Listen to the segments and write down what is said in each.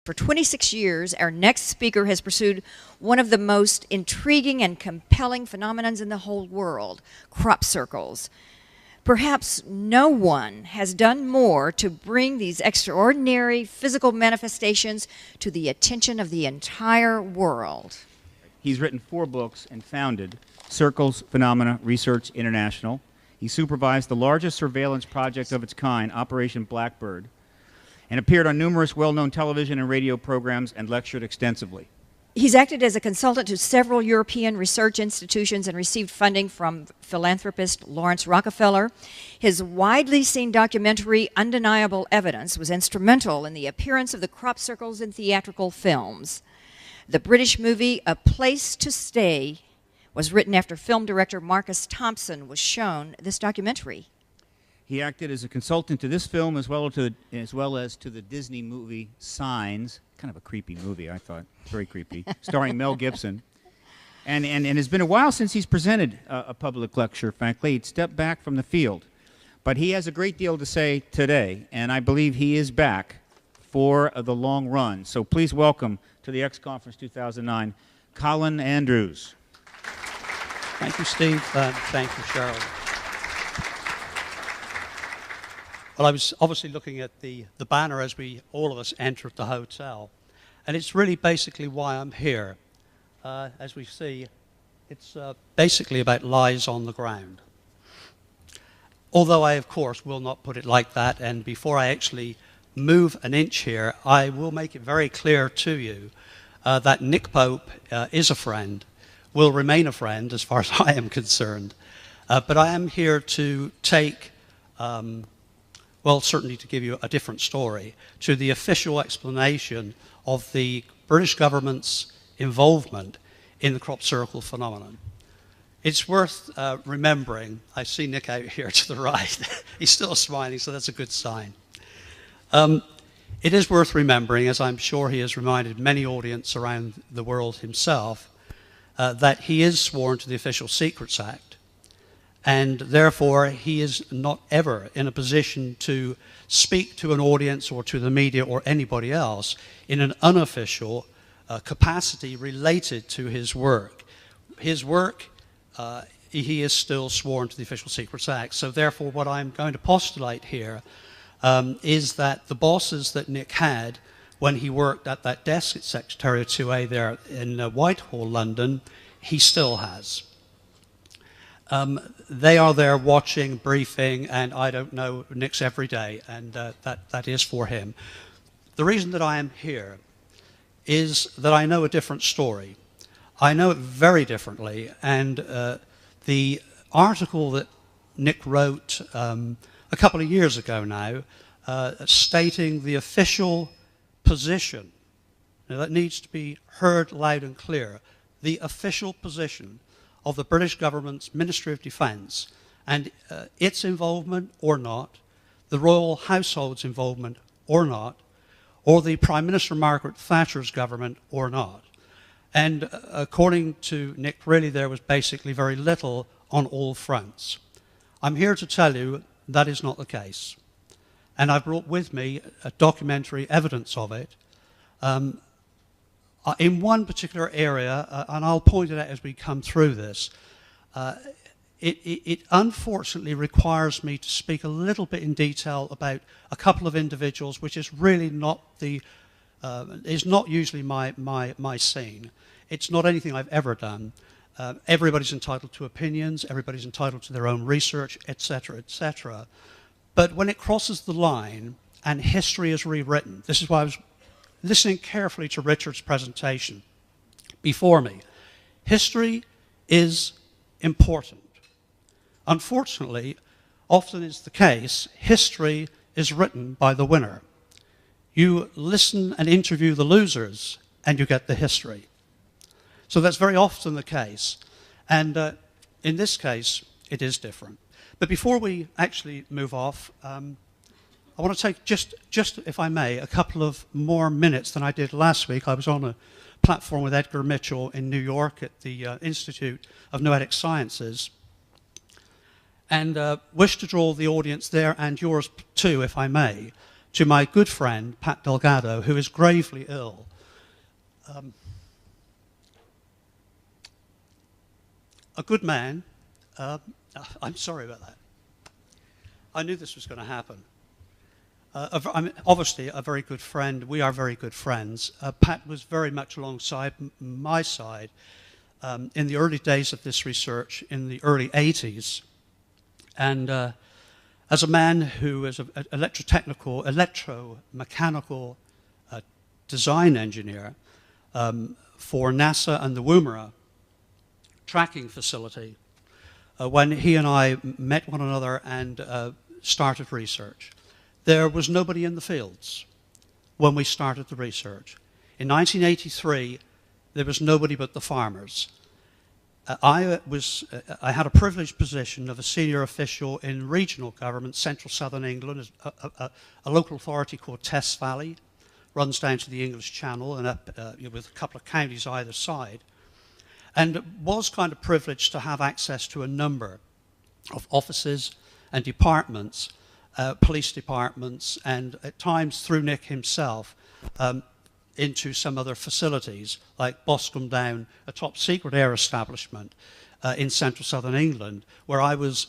For 26 years, our next speaker has pursued one of the most intriguing and compelling phenomenons in the whole world, crop circles. Perhaps no one has done more to bring these extraordinary physical manifestations to the attention of the entire world. He's written 4 books and founded Circles Phenomena Research International. He supervised the largest surveillance project of its kind, Operation Blackbird, and appeared on numerous well-known television and radio programs and lectured extensively. He's acted as a consultant to several European research institutions and received funding from philanthropist Lawrence Rockefeller. His widely seen documentary, Undeniable Evidence, was instrumental in the appearance of the crop circles in theatrical films. The British movie A Place to Stay was written after film director Marcus Thompson was shown this documentary. He acted as a consultant to this film as well as to the Disney movie Signs. Kind of a creepy movie, I thought. Very creepy. Starring Mel Gibson. And it's been a while since he's presented a public lecture, frankly. He'd stepped back from the field. But he has a great deal to say today, and I believe he is back for the long run. So please welcome to the X Conference 2009, Colin Andrews. Thank you, Steve. Thank you, Cheryl. Well, I was obviously looking at the banner as all of us entered the hotel. And it's really basically why I'm here. As we see, it's basically about lies on the ground. Although I, of course, will not put it like that. And before I actually move an inch here, I will make it very clear to you that Nick Pope is a friend, will remain a friend as far as I am concerned. But I am here to take... well, certainly to give you a different story, to the official explanation of the British government's involvement in the crop circle phenomenon. It's worth remembering, I see Nick out here to the right, he's still smiling, so that's a good sign. It is worth remembering, as I'm sure he has reminded many audience around the world himself, that he is sworn to the Official Secrets Act. And therefore, he is not ever in a position to speak to an audience or to the media or anybody else in an unofficial capacity related to his work. His work, he is still sworn to the Official Secrets Act. So therefore, what I'm going to postulate here is that the bosses that Nick had when he worked at that desk at Secretariat 2A there in Whitehall, London, he still has. They are there watching, briefing, and I don't know Nick's every day, and that is for him. The reason that I am here is that I know a different story. I know it very differently, and the article that Nick wrote a couple of years ago now, stating the official position, now that needs to be heard loud and clear, the official position of the British government's Ministry of Defence and its involvement or not, the royal household's involvement or not, or the Prime Minister Margaret Thatcher's government or not. And according to Nick, really there was basically very little on all fronts. I'm here to tell you that is not the case. And I've brought with me a documentary evidence of it. In one particular area, and I'll point it out as we come through this, it unfortunately requires me to speak a little bit in detail about a couple of individuals, which is really not is not usually my scene. It's not anything I've ever done. Everybody's entitled to opinions, everybody's entitled to their own research, etc., etc. But when it crosses the line and history is rewritten, this is why I was listening carefully to Richard's presentation before me. History is important. Unfortunately, often is the case, history is written by the winner. You listen and interview the losers, and you get the history. So that's very often the case. And in this case, it is different. But before we actually move off, I want to take just, if I may, a couple of more minutes than I did last week. I was on a platform with Edgar Mitchell in New York at the Institute of Noetic Sciences, and wish to draw the audience there and yours too, if I may, to my good friend, Pat Delgado, who is gravely ill. A good man. I'm sorry about that. I knew this was going to happen. Obviously, a very good friend. We are very good friends. Pat was very much alongside my side in the early days of this research, in the early 80s. And as a man who is an electromechanical design engineer for NASA and the Woomera tracking facility, when he and I met one another and started research, there was nobody in the fields when we started the research. In 1983, there was nobody but the farmers. I had a privileged position of a senior official in regional government, central southern England, a local authority called Tess Valley, runs down to the English Channel and up with a couple of counties either side, and was kind of privileged to have access to a number of offices and departments, police departments, and at times through Nick himself, into some other facilities, like Boscombe Down, a top secret air establishment in central southern England, where I was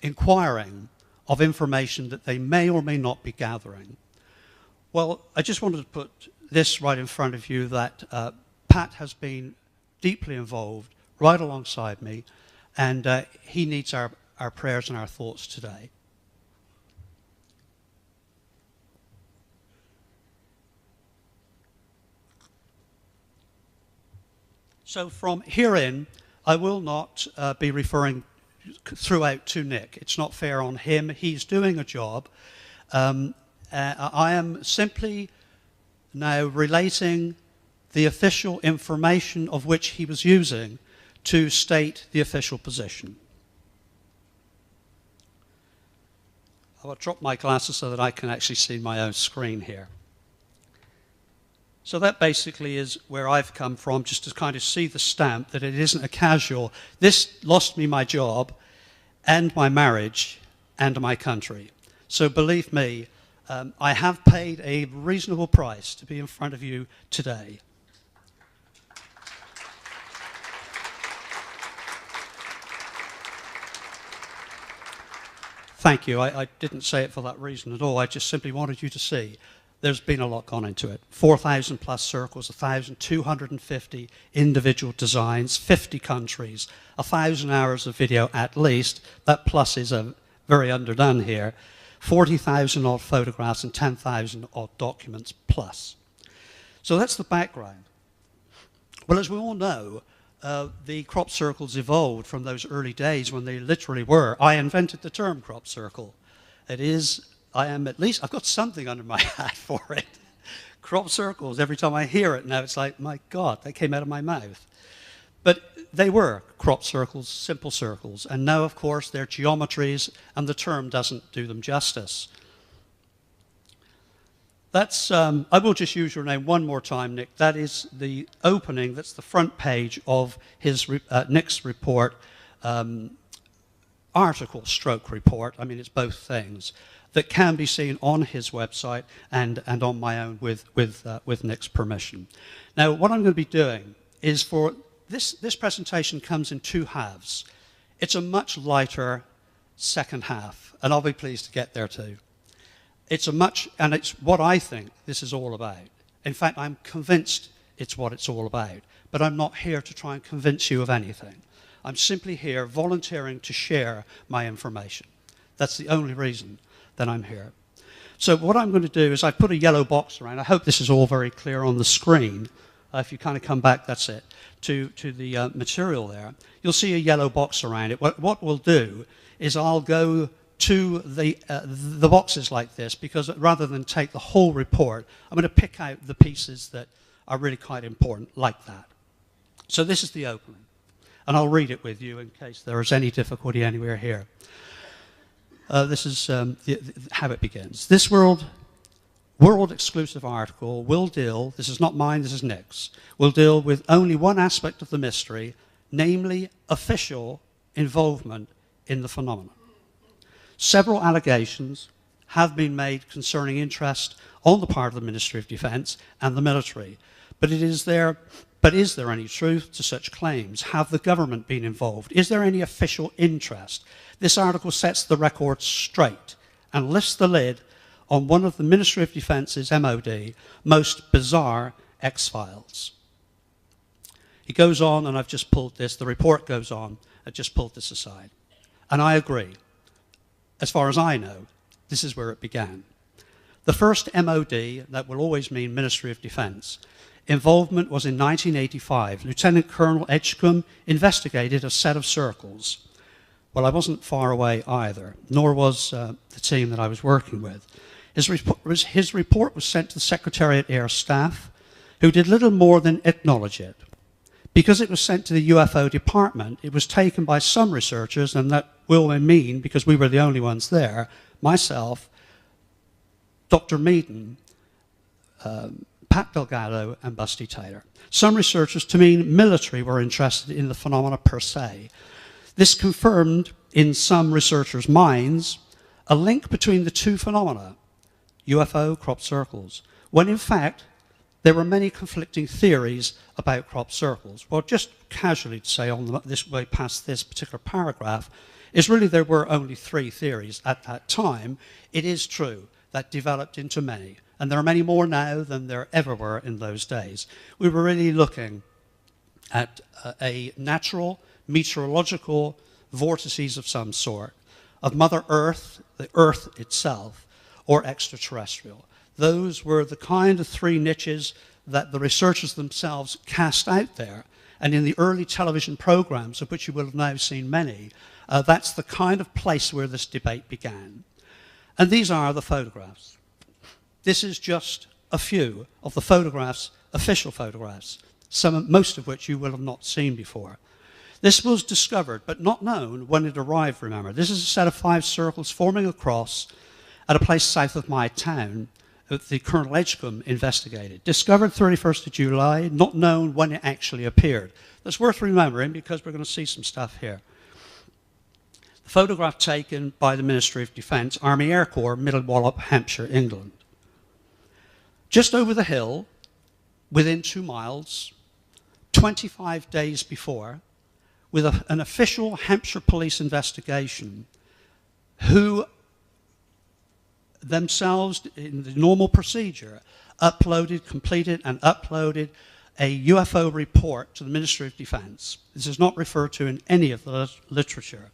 inquiring of information that they may or may not be gathering. Well, I just wanted to put this right in front of you, that Pat has been deeply involved right alongside me, and he needs our prayers and our thoughts today. So from herein, I will not be referring throughout to Nick. It's not fair on him. He's doing a job. I am simply now relating the official information of which he was using to state the official position. I will drop my glasses so that I can actually see my own screen here. So that basically is where I've come from, just to kind of see the stamp that it isn't a casual, this lost me my job and my marriage and my country. So believe me, I have paid a reasonable price to be in front of you today. Thank you. I didn't say it for that reason at all. I just simply wanted you to see there's been a lot gone into it. 4,000 plus circles, 1,250 individual designs, 50 countries, 1,000 hours of video at least. That plus is very underdone here. 40,000 odd photographs and 10,000 odd documents plus. So that's the background. Well, as we all know, the crop circles evolved from those early days when they literally were. I invented the term crop circle. It is, I've got something under my hat for it. Crop circles, every time I hear it now, it's like, my God, that came out of my mouth. But they were crop circles, simple circles. And now, of course, they're geometries, and the term doesn't do them justice. That's, I will just use your name one more time, Nick. That is the opening, that's the front page of his Nick's report, article stroke report. I mean, it's both things, that can be seen on his website and on my own with Nick's permission. Now, what I'm going to be doing is for this presentation comes in two halves. It's a much lighter second half, and I'll be pleased to get there too. And it's what I think this is all about. In fact, I'm convinced it's what it's all about. But I'm not here to try and convince you of anything. I'm simply here volunteering to share my information. That's the only reason that I'm here. So what I'm going to do is I put a yellow box around. I hope this is all very clear on the screen. If you kind of come back, that's it, to the material there. You'll see a yellow box around it. What we'll do is I'll go to the boxes like this, because rather than take the whole report, I'm going to pick out the pieces that are really quite important, like that. So this is the opening, and I'll read it with you in case there is any difficulty anywhere here. This is how it begins. This world exclusive article will deal, this is not mine, this is Nick's, will deal with only one aspect of the mystery, namely official involvement in the phenomenon. Several allegations have been made concerning interest on the part of the Ministry of Defence and the military. But is there any truth to such claims? Have the government been involved? Is there any official interest? This article sets the record straight and lifts the lid on one of the Ministry of Defence's MOD most bizarre X-files. He goes on, and I've just pulled this, the report goes on, I've just pulled this aside. And I agree. As far as I know, this is where it began. The first MOD, that will always mean Ministry of Defence, involvement was in 1985. Lieutenant Colonel Edgecombe investigated a set of circles. Well, I wasn't far away either, nor was the team that I was working with. His report was sent to the Secretariat Air Staff, who did little more than acknowledge it. Because it was sent to the UFO department, it was taken by some researchers, and that will mean, because we were the only ones there, myself, Dr. Meaden, Pat Delgado, and Busty Taylor. Some researchers, to mean military, were interested in the phenomena per se. This confirmed, in some researchers' minds, a link between the two phenomena, UFO, crop circles, when in fact there were many conflicting theories about crop circles. Well, just casually to say on this way past this particular paragraph, is really there were only 3 theories at that time. It is true that developed into many, and there are many more now than there ever were in those days. We were really looking at a natural meteorological vortices of some sort, of Mother Earth, the Earth itself, or extraterrestrial. Those were the kind of 3 niches that the researchers themselves cast out there. And in the early television programs, of which you will have now seen many, that's the kind of place where this debate began. And these are the photographs. This is just a few of the photographs, official photographs, most of which you will have not seen before. This was discovered, but not known when it arrived, remember. This is a set of 5 circles forming a cross at a place south of my town that the Colonel Edgecombe investigated. Discovered 31st of July, not known when it actually appeared. That's worth remembering because we're going to see some stuff here. The photograph taken by the Ministry of Defence, Army Air Corps, Middle Wallop, Hampshire, England. Just over the hill, within 2 miles, 25 days before, with an official Hampshire police investigation, who themselves, in the normal procedure, completed and uploaded a UFO report to the Ministry of Defence. This is not referred to in any of the literature.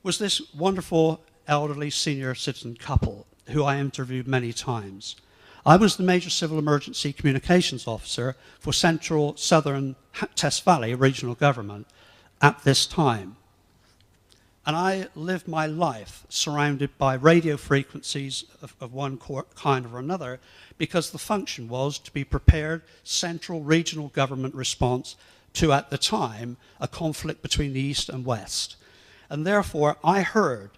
Was this wonderful elderly senior citizen couple who I interviewed many times. I was the Major Civil Emergency Communications Officer for Central Southern Test Valley Regional Government at this time. And I lived my life surrounded by radio frequencies of one kind or another because the function was to be prepared central regional government response to, at the time, a conflict between the East and West. And therefore, I heard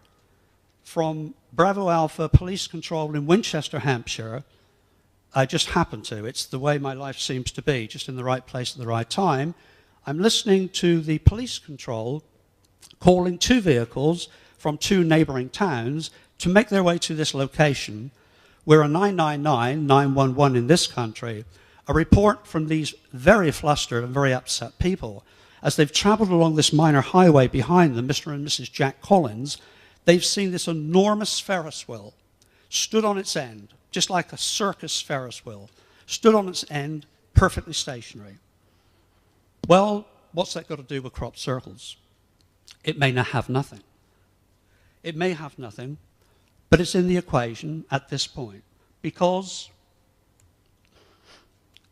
from Bravo Alpha Police Control in Winchester, Hampshire. I just happened to. It's the way my life seems to be, just in the right place at the right time. I'm listening to the police control calling 2 vehicles from 2 neighboring towns to make their way to this location where a 999, 911 in this country, a report from these very flustered and very upset people. As they've traveled along this minor highway behind them, Mr. and Mrs. Jack Collins, they've seen this enormous Ferris wheel stood on its end, just like a circus Ferris wheel, stood on its end, perfectly stationary. Well, what's that got to do with crop circles? It may not have nothing. It may have nothing, but it's in the equation at this point because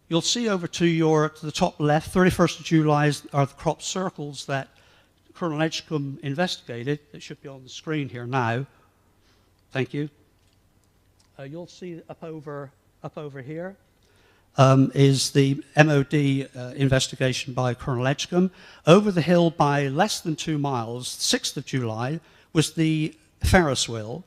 you'll see over to the top left, 31st of July are the crop circles that Colonel Edgecombe investigated. It should be on the screen here now. Thank you. You'll see up over here is the MOD investigation by Colonel Edgecombe. Over the hill by less than 2 miles, 6th of July, was the Ferris wheel.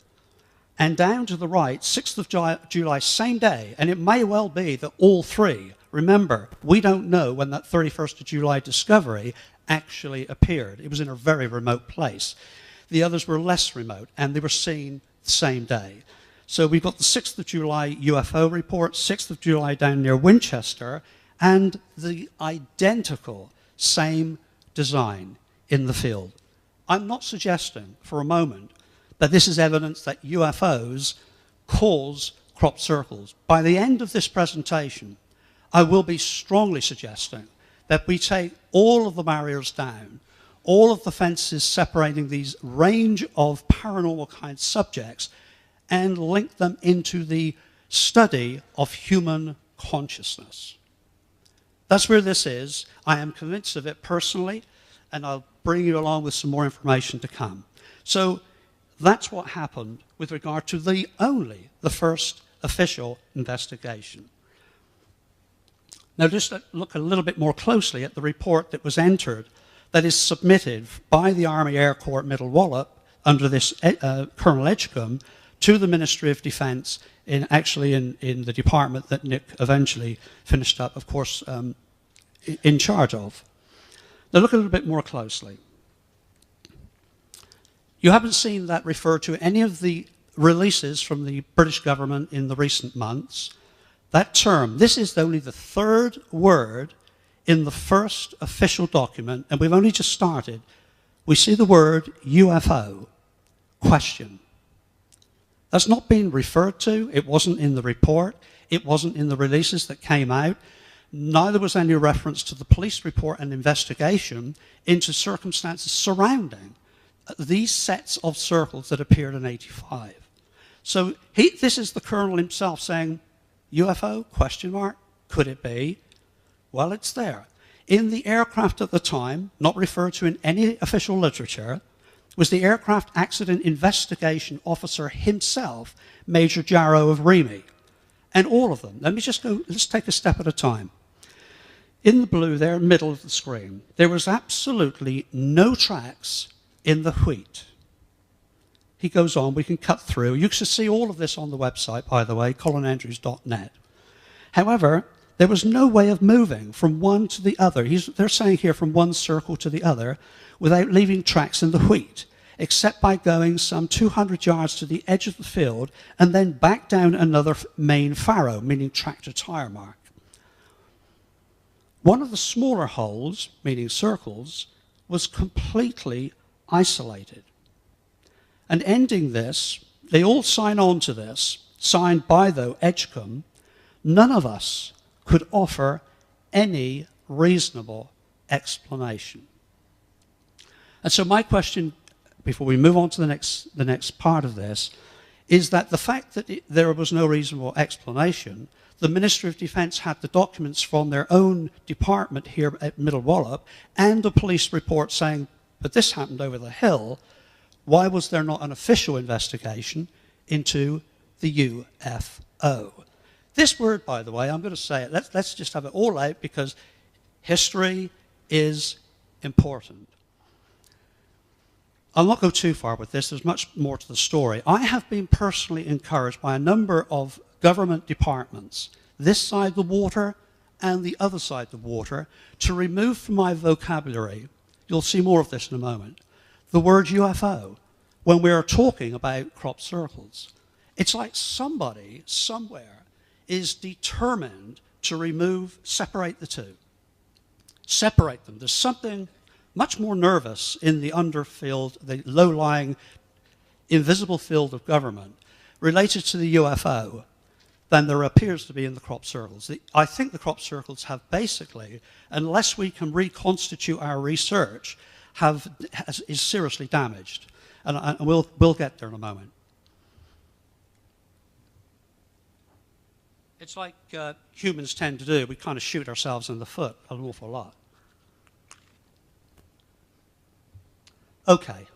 And down to the right, 6th of July, same day, and it may well be that all 3, remember, we don't know when that 31st of July discovery actually appeared. It was in a very remote place. The others were less remote, and they were seen the same day. So we've got the 6th of July UFO report, 6th of July down near Winchester, and the identical same design in the field. I'm not suggesting for a moment that this is evidence that UFOs cause crop circles. By the end of this presentation, I will be strongly suggesting that we take all of the barriers down, all of the fences separating these range of paranormal kind subjects, and link them into the study of human consciousness. That's where this is. I am convinced of it personally, and I'll bring you along with some more information to come. So that's what happened with regard to the first official investigation. Now just look a little bit more closely at the report that was entered, that is submitted by the Army Air Corps at Middle Wallop under this Colonel Edgecombe to the Ministry of Defence, in the department that Nick eventually finished up, of course, in charge of. Now look a little bit more closely. You haven't seen that refer to any of the releases from the British government in the recent months. That term, this is only the third word in the first official document, and we've only just started. We see the word UFO, question. That's not being referred to. It wasn't in the report. It wasn't in the releases that came out. Neither was any reference to the police report and investigation into circumstances surrounding these sets of circles that appeared in '85. So this is the Colonel himself saying, UFO, question mark, could it be? Well, it's there. In the aircraft at the time, not referred to in any official literature, was the Aircraft Accident Investigation Officer himself, Major Jarrow of Remy. And all of them, let's take a step at a time. In the blue there, middle of the screen, there was absolutely no tracks in the wheat. He goes on, we can cut through. You can see all of this on the website, by the way, colinandrews.net. However, there was no way of moving from one to the other. They're saying here from one circle to the other without leaving tracks in the wheat, except by going some 200 yards to the edge of the field and then back down another main farrow, meaning tractor tire mark. One of the smaller holes, meaning circles, was completely isolated. And ending this, they all sign on to this, signed by, though, Edgecombe. None of us could offer any reasonable explanation. And so my question, before we move on to the next part of this, is that the fact that there was no reasonable explanation, the Ministry of Defence had the documents from their own department here at Middle Wallop and a police report saying, but this happened over the hill. Why was there not an official investigation into the UFO? This word, by the way, I'm going to say it. Let's just have it all out because history is important. I'll not go too far with this. There's much more to the story. I have been personally encouraged by a number of government departments, this side of the water and the other side of the water, to remove from my vocabulary, you'll see more of this in a moment, the word UFO when we are talking about crop circles. It's like somebody somewhere is determined to separate the two. Separate them. There's something much more nervous in the underfield, the low-lying, invisible field of government related to the UFO than there appears to be in the crop circles. I think the crop circles have basically, unless we can reconstitute our research, is seriously damaged. And we'll get there in a moment. It's like humans tend to do. We kind of shoot ourselves in the foot an awful lot. Okay.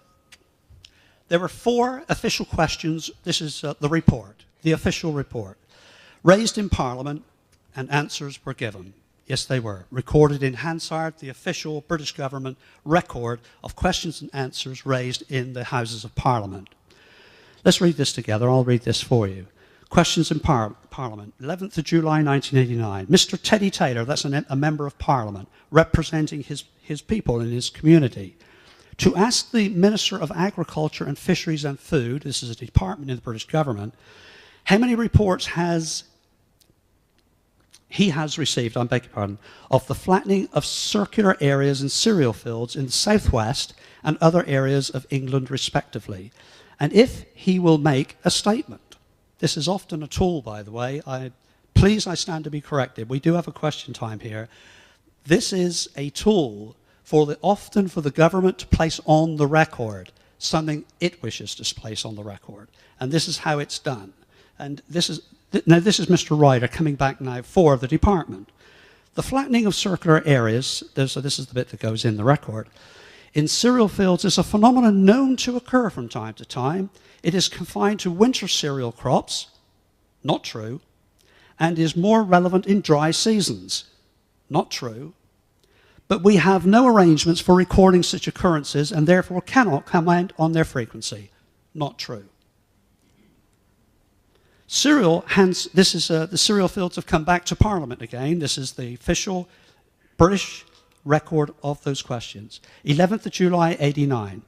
There were 4 official questions. This is the report, the official report, raised in Parliament, and answers were given. Yes, they were. Recorded in Hansard, the official British government record of questions and answers raised in the Houses of Parliament. Let's read this together. I'll read this for you. Questions in Parliament, 11th of July 1989. Mr. Teddy Taylor, that's a member of Parliament, representing his people in his community, to ask the Minister of Agriculture and Fisheries and Food, this is a department in the British government, How many reports has he received, I beg your pardon, of the flattening of circular areas and cereal fields in the southwest and other areas of England respectively, and if he will make a statement. This is often a tool, by the way. Please, I stand to be corrected. We do have a question time here. This is a tool often for the government to place on the record something it wishes to place on the record, and this is how it's done. And this is Mr. Ryder coming back now for the department. The flattening of circular areas, so this is the bit that goes in the record, in cereal fields is a phenomenon known to occur from time to time. It is confined to winter cereal crops, not true, and is more relevant in dry seasons, not true. But we have no arrangements for recording such occurrences and therefore cannot comment on their frequency, not true. The cereal fields have come back to Parliament again. This is the official British record of those questions. 11th of July, 89,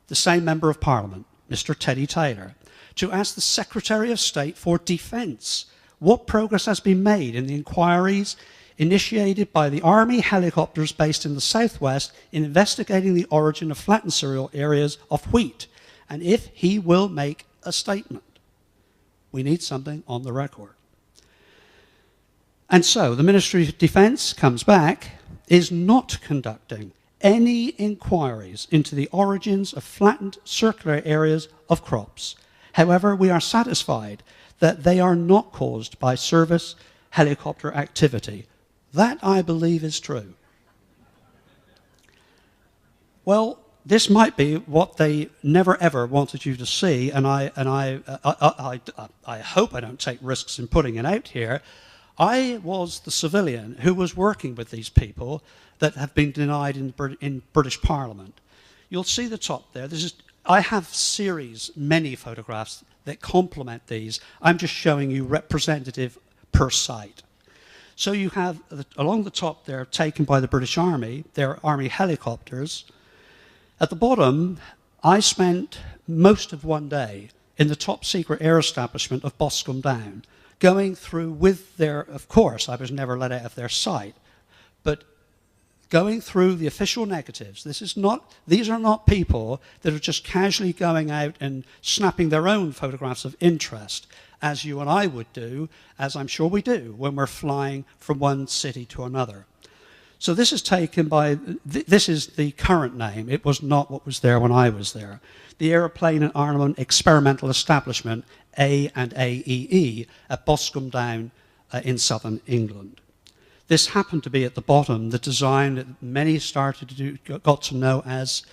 the same Member of Parliament, Mr. Teddy Taylor, to ask the Secretary of State for Defence what progress has been made in the inquiries initiated by the Army helicopters based in the southwest in investigating the origin of flattened cereal areas of wheat, and if he will make a statement. We need something on the record. And so the Ministry of Defence comes back, is not conducting any inquiries into the origins of flattened circular areas of crops. However, we are satisfied that they are not caused by service helicopter activity. That, I believe, is true. Well, this might be what they never ever wanted you to see, and I hope I don't take risks in putting it out here. I was the civilian who was working with these people that have been denied in British Parliament. You'll see the top there. I have many photographs that complement these. I'm just showing you representative per site. So you have, along the top there, taken by the British Army, their Army helicopters. At the bottom, I spent most of one day in the top secret air establishment of Boscombe Down, going through with their, of course, I was never let out of their sight, but going through the official negatives. These are not people that are just casually going out and snapping their own photographs of interest, as you and I would do, as I'm sure we do, when we're flying from one city to another. So this is taken by, this is the current name. It was not what was there when I was there. The Aeroplane and Armament Experimental Establishment, A and AEE, at Boscombe Down in southern England. This happened to be at the bottom, the design that many got to know as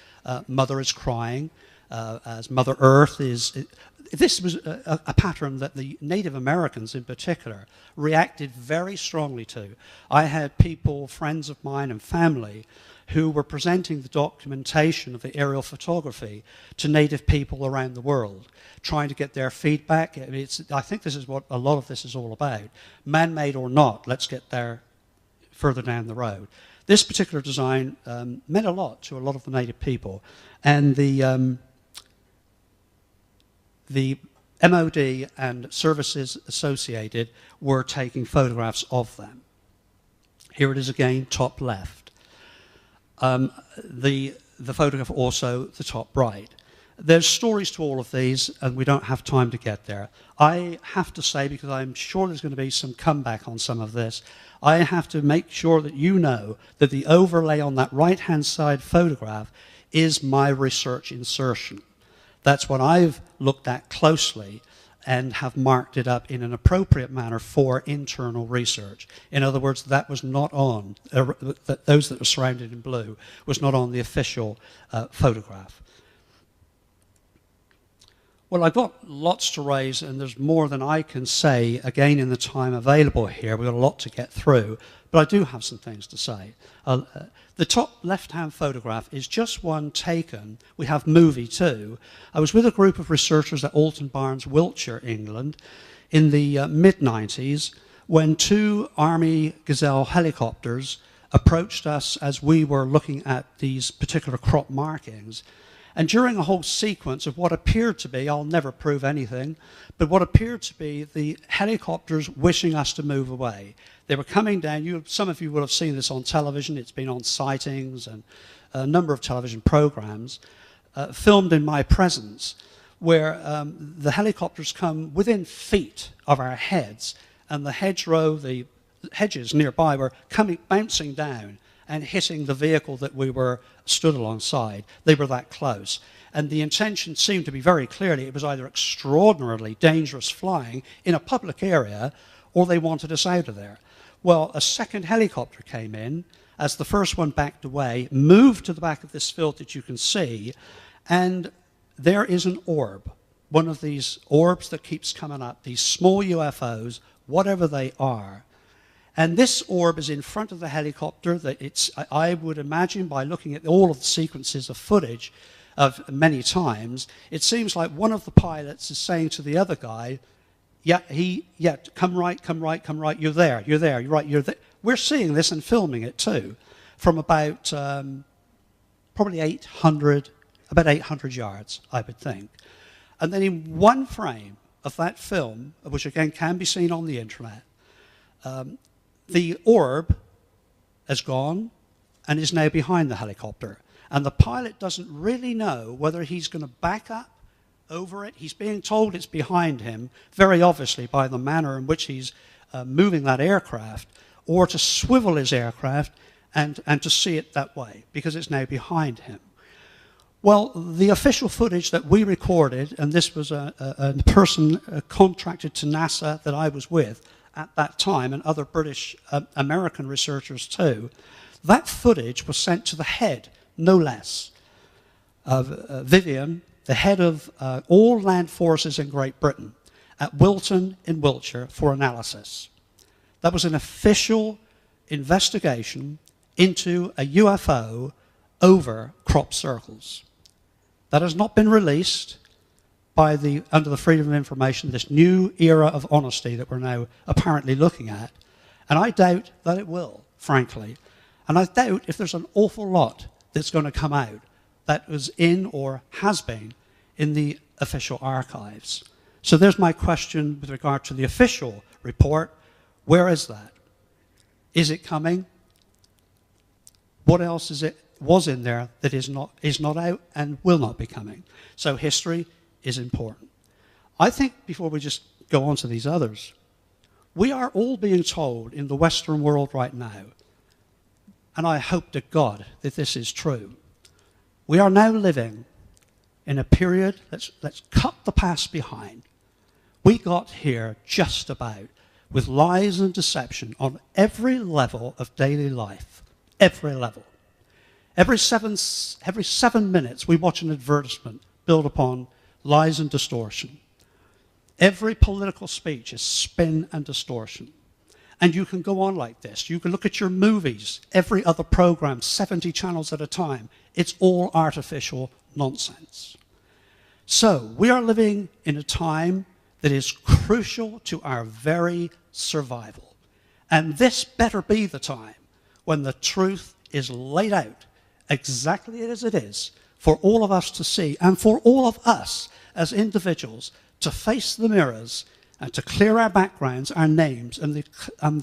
Mother is Crying, as Mother Earth is. This was a pattern that the Native Americans in particular reacted very strongly to. I had people, friends of mine and family, who were presenting the documentation of the aerial photography to Native people around the world, trying to get their feedback. I think this is what a lot of this is all about. Man-made or not, let's get there further down the road. This particular design meant a lot to a lot of the Native people, and the MOD and services associated were taking photographs of them. Here it is again, top left. The photograph also, the top right. There's stories to all of these, and we don't have time to get there. I have to say, because I'm sure there's going to be some comeback on some of this, I have to make sure that you know that the overlay on that right-hand side photograph is my research insertion. That's what I've looked at closely and have marked it up in an appropriate manner for internal research. In other words, that was not on, those that were surrounded in blue, was not on the official photograph. Well, I've got lots to raise, and there's more than I can say, again, in the time available here. We've got a lot to get through, but I do have some things to say. The top left-hand photograph is just one taken. We have movie too. I was with a group of researchers at Alton Barnes, Wiltshire, England, in the mid-90s, when two Army Gazelle helicopters approached us as we were looking at these particular crop markings. And during a whole sequence of what appeared to be, I'll never prove anything, but what appeared to be the helicopters wishing us to move away. They were coming down. Some of you will have seen this on television. It's been on sightings and a number of television programs filmed in my presence, where the helicopters come within feet of our heads, and the hedgerow, the hedges nearby were bouncing down and hitting the vehicle that we were stood alongside. They were that close. And the intention seemed to be very clearly it was either extraordinarily dangerous flying in a public area, or they wanted us out of there. Well, a second helicopter came in as the first one backed away, moved to the back of this field that you can see, and there is an orb, one of these orbs that keeps coming up, these small UFOs, whatever they are. And this orb is in front of the helicopter. That I would imagine, by looking at all of the sequences of footage of many times, it seems like one of the pilots is saying to the other guy, come right, you're there, you're right, you're there. We're seeing this and filming it too, from about probably 800 yards, I would think. And then in one frame of that film, which again can be seen on the internet, the orb has gone and is now behind the helicopter. And the pilot doesn't really know whether he's going to back up over it. He's being told it's behind him, very obviously by the manner in which he's moving that aircraft, or to swivel his aircraft and to see it that way, because it's now behind him. Well, the official footage that we recorded, and this was a person contracted to NASA that I was with at that time, and other British American researchers too, that footage was sent to the head, no less, of Vivian, the head of all land forces in Great Britain, at Wilton in Wiltshire for analysis. That was an official investigation into a UFO over crop circles. That has not been released under the Freedom of Information, this new era of honesty that we're now apparently looking at. And I doubt that it will, frankly. And I doubt if there's an awful lot that's going to come out that was in or has been in the official archives. So there's my question with regard to the official report. Where is that? Is it coming? What else was in there that is not out and will not be coming? So history is important. I think before we just go on to these others, we are all being told in the Western world right now, and I hope to God that this is true, we are now living in a period, let's cut the past behind. We got here just about with lies and deception on every level of daily life, every level. Every 7 minutes we watch an advertisement built upon lies and distortion. Every political speech is spin and distortion. And you can go on like this. You can look at your movies, every other program, 70 channels at a time. It's all artificial nonsense. So we are living in a time that is crucial to our very survival. And this better be the time when the truth is laid out exactly as it is for all of us to see, and for all of us as individuals to face the mirrors and to clear our backgrounds, our names, and the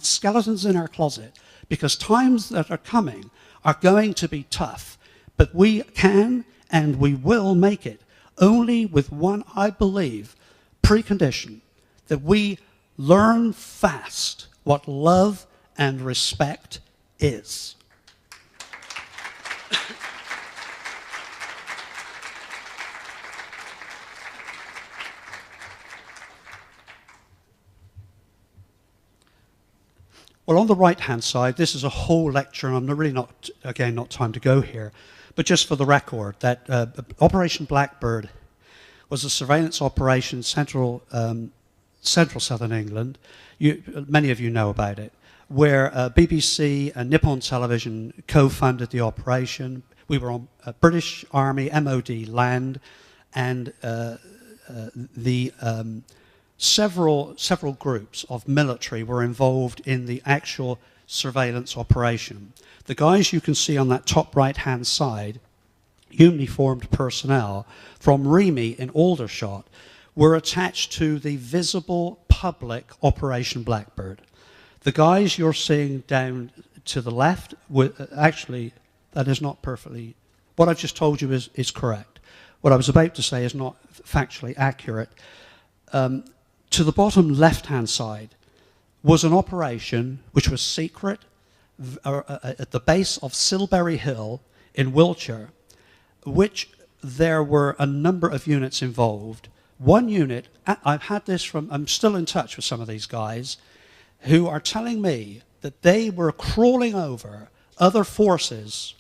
skeletons in our closet, because times that are coming are going to be tough. But we can and we will make it, only with one, I believe, precondition, that we learn fast what love and respect is. Well, on the right-hand side, this is a whole lecture, and I'm really not time to go here, but just for the record, that Operation Blackbird was a surveillance operation central southern England. Many of you know about it, where BBC and Nippon Television co-funded the operation. We were on British Army, MOD land, and several groups of military were involved in the actual surveillance operation. The guys you can see on that top right-hand side, uniformed personnel from REME in Aldershot were attached to the visible public Operation Blackbird. The guys you're seeing down to the left, actually, that is not perfectly, what I've just told you is correct. What I was about to say is not factually accurate. To the bottom left-hand side was an operation which was secret at the base of Silbury Hill in Wiltshire, which there were a number of units involved. One unit, I've had this from, I'm still in touch with some of these guys, who are telling me that they were crawling over other forces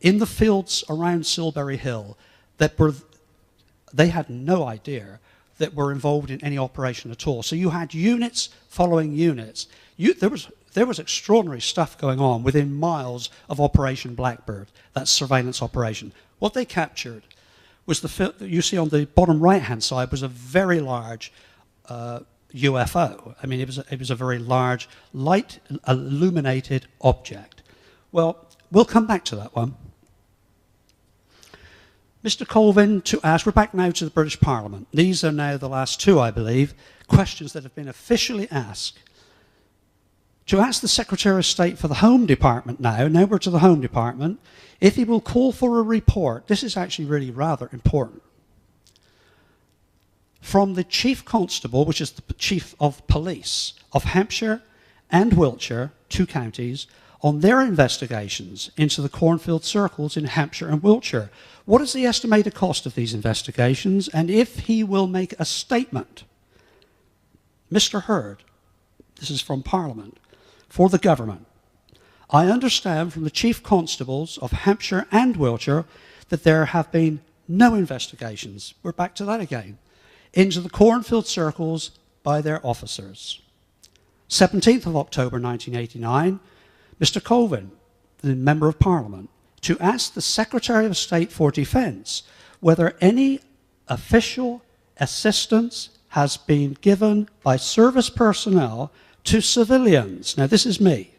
in the fields around Silbury Hill that they had no idea that were involved in any operation at all. So you had units following units. There was extraordinary stuff going on within miles of Operation Blackbird, that surveillance operation. What they captured was you see on the bottom right-hand side was a very large UFO. I mean, it was a very large, light illuminated object. Well, we'll come back to that one. Mr. Colvin, to ask, we're back now to the British Parliament. These are now the last two, I believe, questions that have been officially asked. To ask the Secretary of State for the Home Department now we're to the Home Department, if he will call for a report, this is actually really rather important, from the Chief Constable, which is the Chief of Police of Hampshire and Wiltshire, two counties, on their investigations into the cornfield circles in Hampshire and Wiltshire. What is the estimated cost of these investigations, and if he will make a statement? Mr. Hurd, this is from Parliament, for the government. I understand from the Chief Constables of Hampshire and Wiltshire that there have been no investigations, we're back to that again, into the cornfield circles by their officers. 17th of October 1989, Mr. Colvin, the Member of Parliament, to ask the Secretary of State for Defence whether any official assistance has been given by service personnel to civilians. Now, this is me.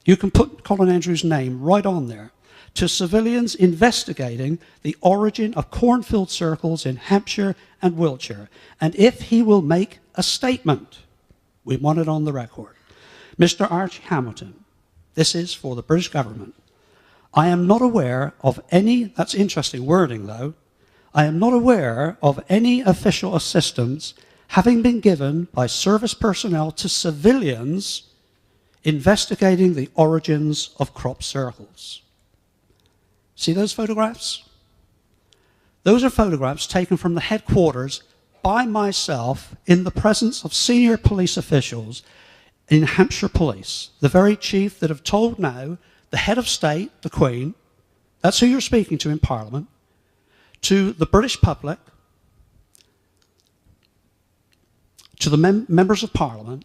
You can put Colin Andrews' name right on there. To civilians investigating the origin of cornfield circles in Hampshire and Wiltshire, and if he will make a statement. We want it on the record. Mr. Archie Hamilton, this is for the British government. I am not aware of any, that's interesting wording though, I am not aware of any official assistance having been given by service personnel to civilians investigating the origins of crop circles. See those photographs? Those are photographs taken from the headquarters by myself in the presence of senior police officials in Hampshire Police, the very chief that have told now the head of state, the Queen, that's who you're speaking to in Parliament, to the British public, to the members of Parliament,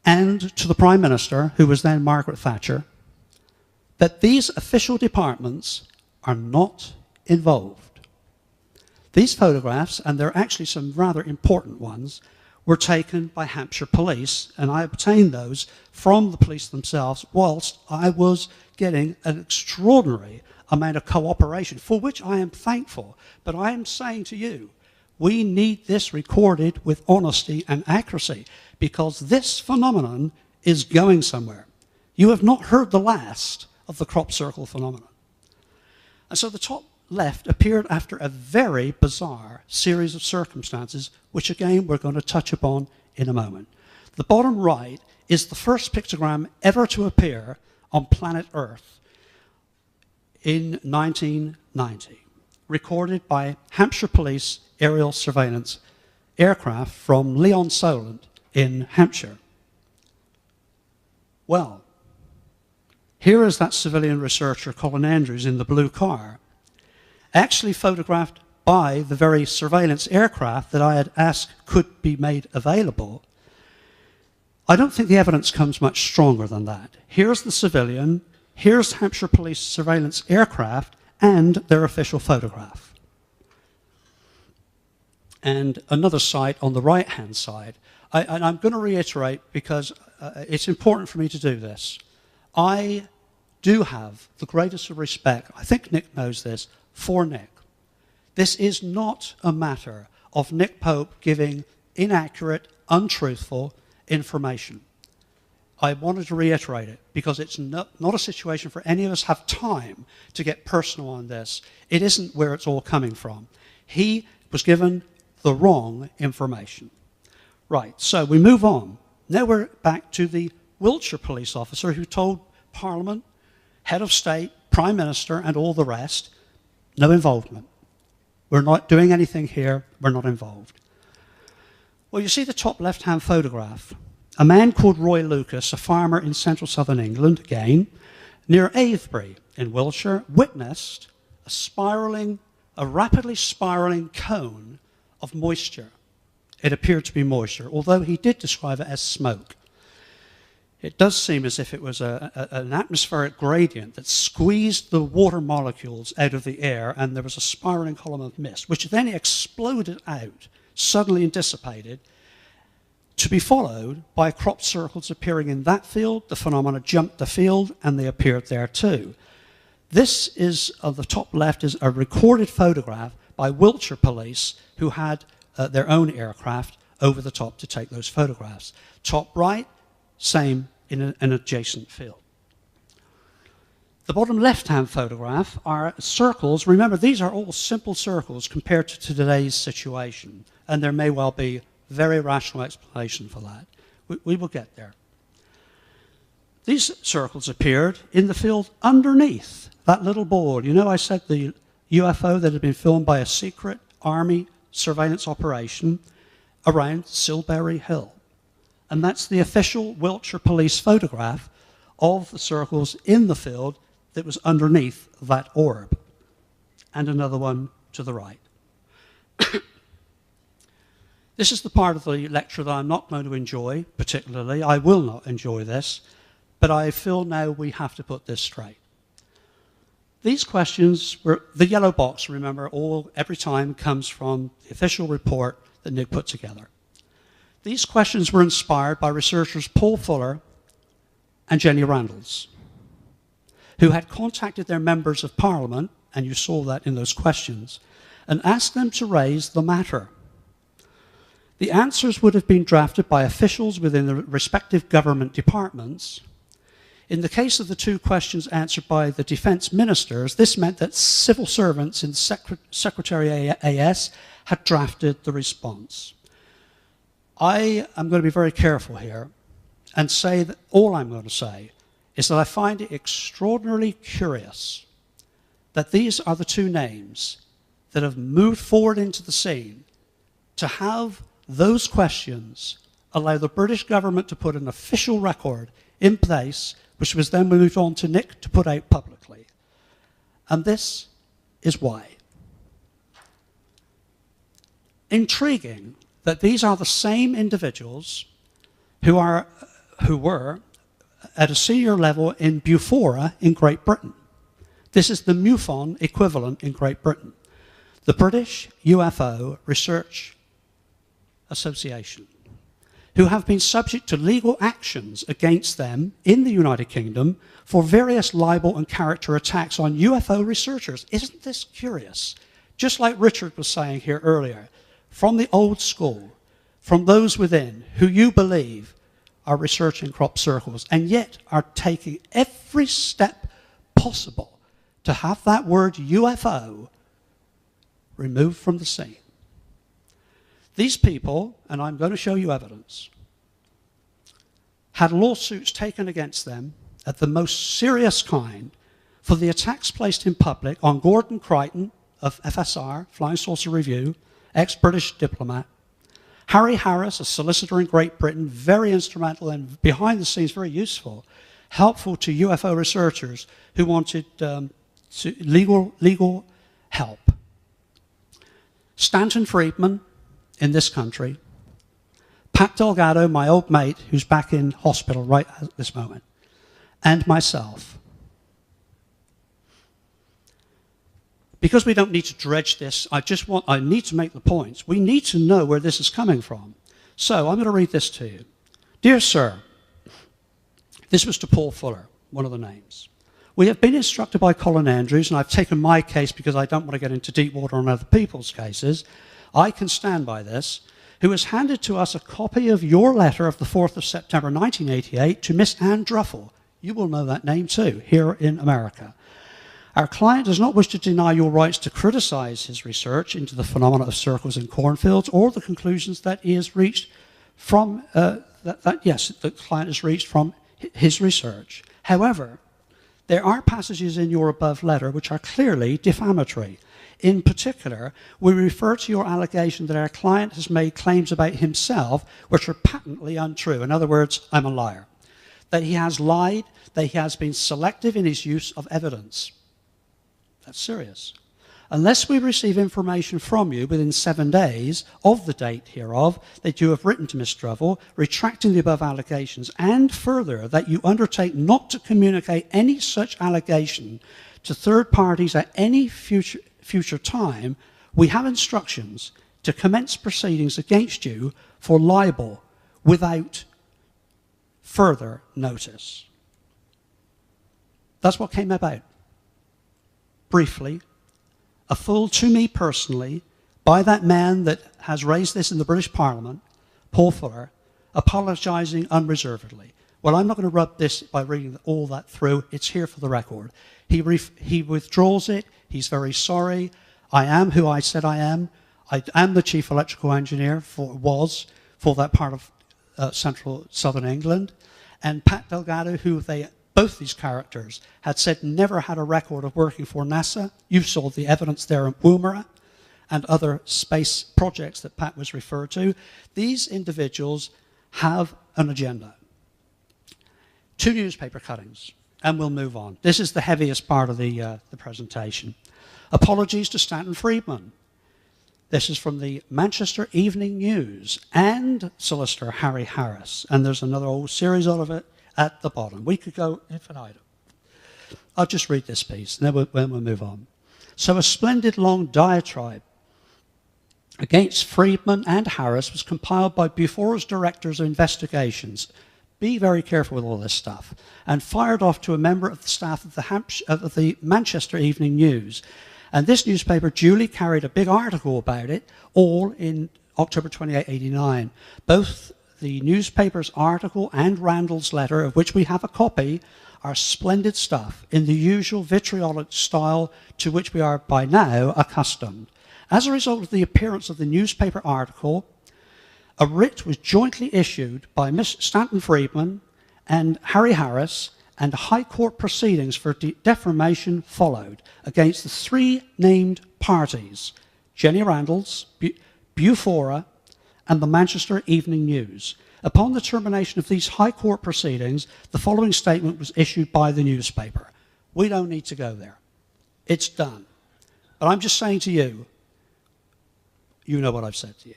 and to the Prime Minister, who was then Margaret Thatcher, that these official departments are not involved. These photographs, and they're actually some rather important ones, were taken by Hampshire Police, and I obtained those from the police themselves whilst I was getting an extraordinary amount of cooperation, for which I am thankful. But I am saying to you, we need this recorded with honesty and accuracy, because this phenomenon is going somewhere. You have not heard the last of the crop circle phenomenon. And so the top left appeared after a very bizarre series of circumstances, which again we're going to touch upon in a moment. The bottom right is the first pictogram ever to appear on planet Earth in 1990, recorded by Hampshire Police aerial surveillance aircraft from Leon Solent in Hampshire. Well, here is that civilian researcher Colin Andrews in the blue car, actually photographed by the very surveillance aircraft that I had asked could be made available. I don't think the evidence comes much stronger than that. Here's the civilian, here's Hampshire Police surveillance aircraft, and their official photograph. And another site on the right-hand side. I'm going to reiterate, because it's important for me to do this. I do have the greatest of respect, I think Nick knows this, for Nick. This is not a matter of Nick Pope giving inaccurate, untruthful information. I wanted to reiterate it because it's not a situation for any of us have time to get personal on this. It isn't where it's all coming from. He was given the wrong information. Right, so we move on. Now we're back to the Wiltshire police officer who told Parliament, head of state, Prime Minister, and all the rest, no involvement. We're not doing anything here, we're not involved. Well, you see the top left-hand photograph. A man called Roy Lucas, a farmer in central southern England, again, near Avebury in Wiltshire, witnessed a rapidly spiraling cone of moisture. It appeared to be moisture, although he did describe it as smoke. It does seem as if it was an atmospheric gradient that squeezed the water molecules out of the air, and there was a spiraling column of mist, which then exploded out, suddenly and dissipated, to be followed by crop circles appearing in that field. The phenomena jumped the field, and they appeared there too. This is, on the top left, is a recorded photograph by Wiltshire police who had their own aircraft over the top to take those photographs. Top right, same in an adjacent field. The bottom left-hand photograph are circles. Remember, these are all simple circles compared to today's situation, and there may well be very rational explanation for that. We will get there. These circles appeared in the field underneath that little ball. You know, I said the UFO that had been filmed by a secret army surveillance operation around Silbury Hill. And that's the official Wiltshire police photograph of the circles in the field that was underneath that orb. And another one to the right. This is the part of the lecture that I'm not going to enjoy particularly. I will not enjoy this, but I feel now we have to put this straight. These questions were, the yellow box, remember, every time comes from the official report that Nick put together. These questions were inspired by researchers Paul Fuller and Jenny Randalls, who had contacted their members of Parliament, and you saw that in those questions, and asked them to raise the matter. The answers would have been drafted by officials within the respective government departments. In the case of the two questions answered by the defence ministers, this meant that civil servants in Secretary AS had drafted the response. I am going to be very careful here and say that all I'm going to say is that I find it extraordinarily curious that these are the two names that have moved forward into the scene to have those questions allow the British government to put an official record in place, which was then moved on to Nick to put out publicly. And this is why. Intriguing that these are the same individuals who were at a senior level in Bufora in Great Britain. This is the MUFON equivalent in Great Britain, the British UFO Research Association, who have been subject to legal actions against them in the United Kingdom for various libel and character attacks on UFO researchers. Isn't this curious? Just like Richard was saying here earlier, from the old school, from those within who you believe are researching crop circles and yet are taking every step possible to have that word UFO removed from the scene. These people, and I'm going to show you evidence, had lawsuits taken against them at the most serious kind for the attacks placed in public on Gordon Crichton of FSR, Flying Saucer Review, ex-British diplomat, Harry Harris, a solicitor in Great Britain, very instrumental and behind the scenes very useful, helpful to UFO researchers who wanted legal help. Stanton Friedman in this country, Pat Delgado, my old mate, who's back in hospital right at this moment, and myself. Because we don't need to dredge this, I need to make the points. We need to know where this is coming from. So I'm going to read this to you. Dear Sir, this was to Paul Fuller, one of the names. We have been instructed by Colin Andrews, and I've taken my case because I don't want to get into deep water on other people's cases. I can stand by this, who has handed to us a copy of your letter of the 4th of September 1988 to Miss Anne Druffel. You will know that name too, here in America. Our client does not wish to deny your rights to criticize his research into the phenomena of circles in cornfields or the conclusions that he has reached from, yes, the client has reached from his research. However, there are passages in your above letter which are clearly defamatory. In particular, we refer to your allegation that our client has made claims about himself which are patently untrue. In other words, I'm a liar. That he has lied, that he has been selective in his use of evidence. That's serious. Unless we receive information from you within 7 days of the date hereof that you have written to Ms. Druffel, retracting the above allegations, and further that you undertake not to communicate any such allegation to third parties at any future time, we have instructions to commence proceedings against you for libel without further notice. That's what came about. Briefly, a full to me personally, by that man that has raised this in the British Parliament, Paul Fuller, apologising unreservedly. Well, I'm not going to rub this by reading all that through. It's here for the record. He withdraws it. He's very sorry. I am who I said I am. I am the chief electrical engineer for that part of central southern England. And Pat Delgado, who both these characters had said never had a record of working for NASA. You saw the evidence there in Woomera and other space projects that Pat was referred to. These individuals have an agenda. 2 newspaper cuttings, and we'll move on. This is the heaviest part of the presentation. Apologies to Stanton Friedman. This is from the Manchester Evening News and solicitor Harry Harris. And there's another whole series of it at the bottom. We could go infinitum. I'll just read this piece, and then we'll move on. So a splendid long diatribe against Friedman and Harris was compiled by Bufora's directors of investigations. Be very careful with all this stuff. And fired off to a member of the staff of the Manchester Evening News. And this newspaper duly carried a big article about it, all in October 28, 89. Both the newspaper's article and Randall's letter, of which we have a copy, are splendid stuff in the usual vitriolic style to which we are by now accustomed. As a result of the appearance of the newspaper article, a writ was jointly issued by Miss Stanton Friedman and Harry Harris, and High Court proceedings for defamation followed against the 3 named parties, Jenny Randalls, Bufora, and the Manchester Evening News. Upon the termination of these High Court proceedings, the following statement was issued by the newspaper. We don't need to go there. It's done. But I'm just saying to you, you know what I've said to you.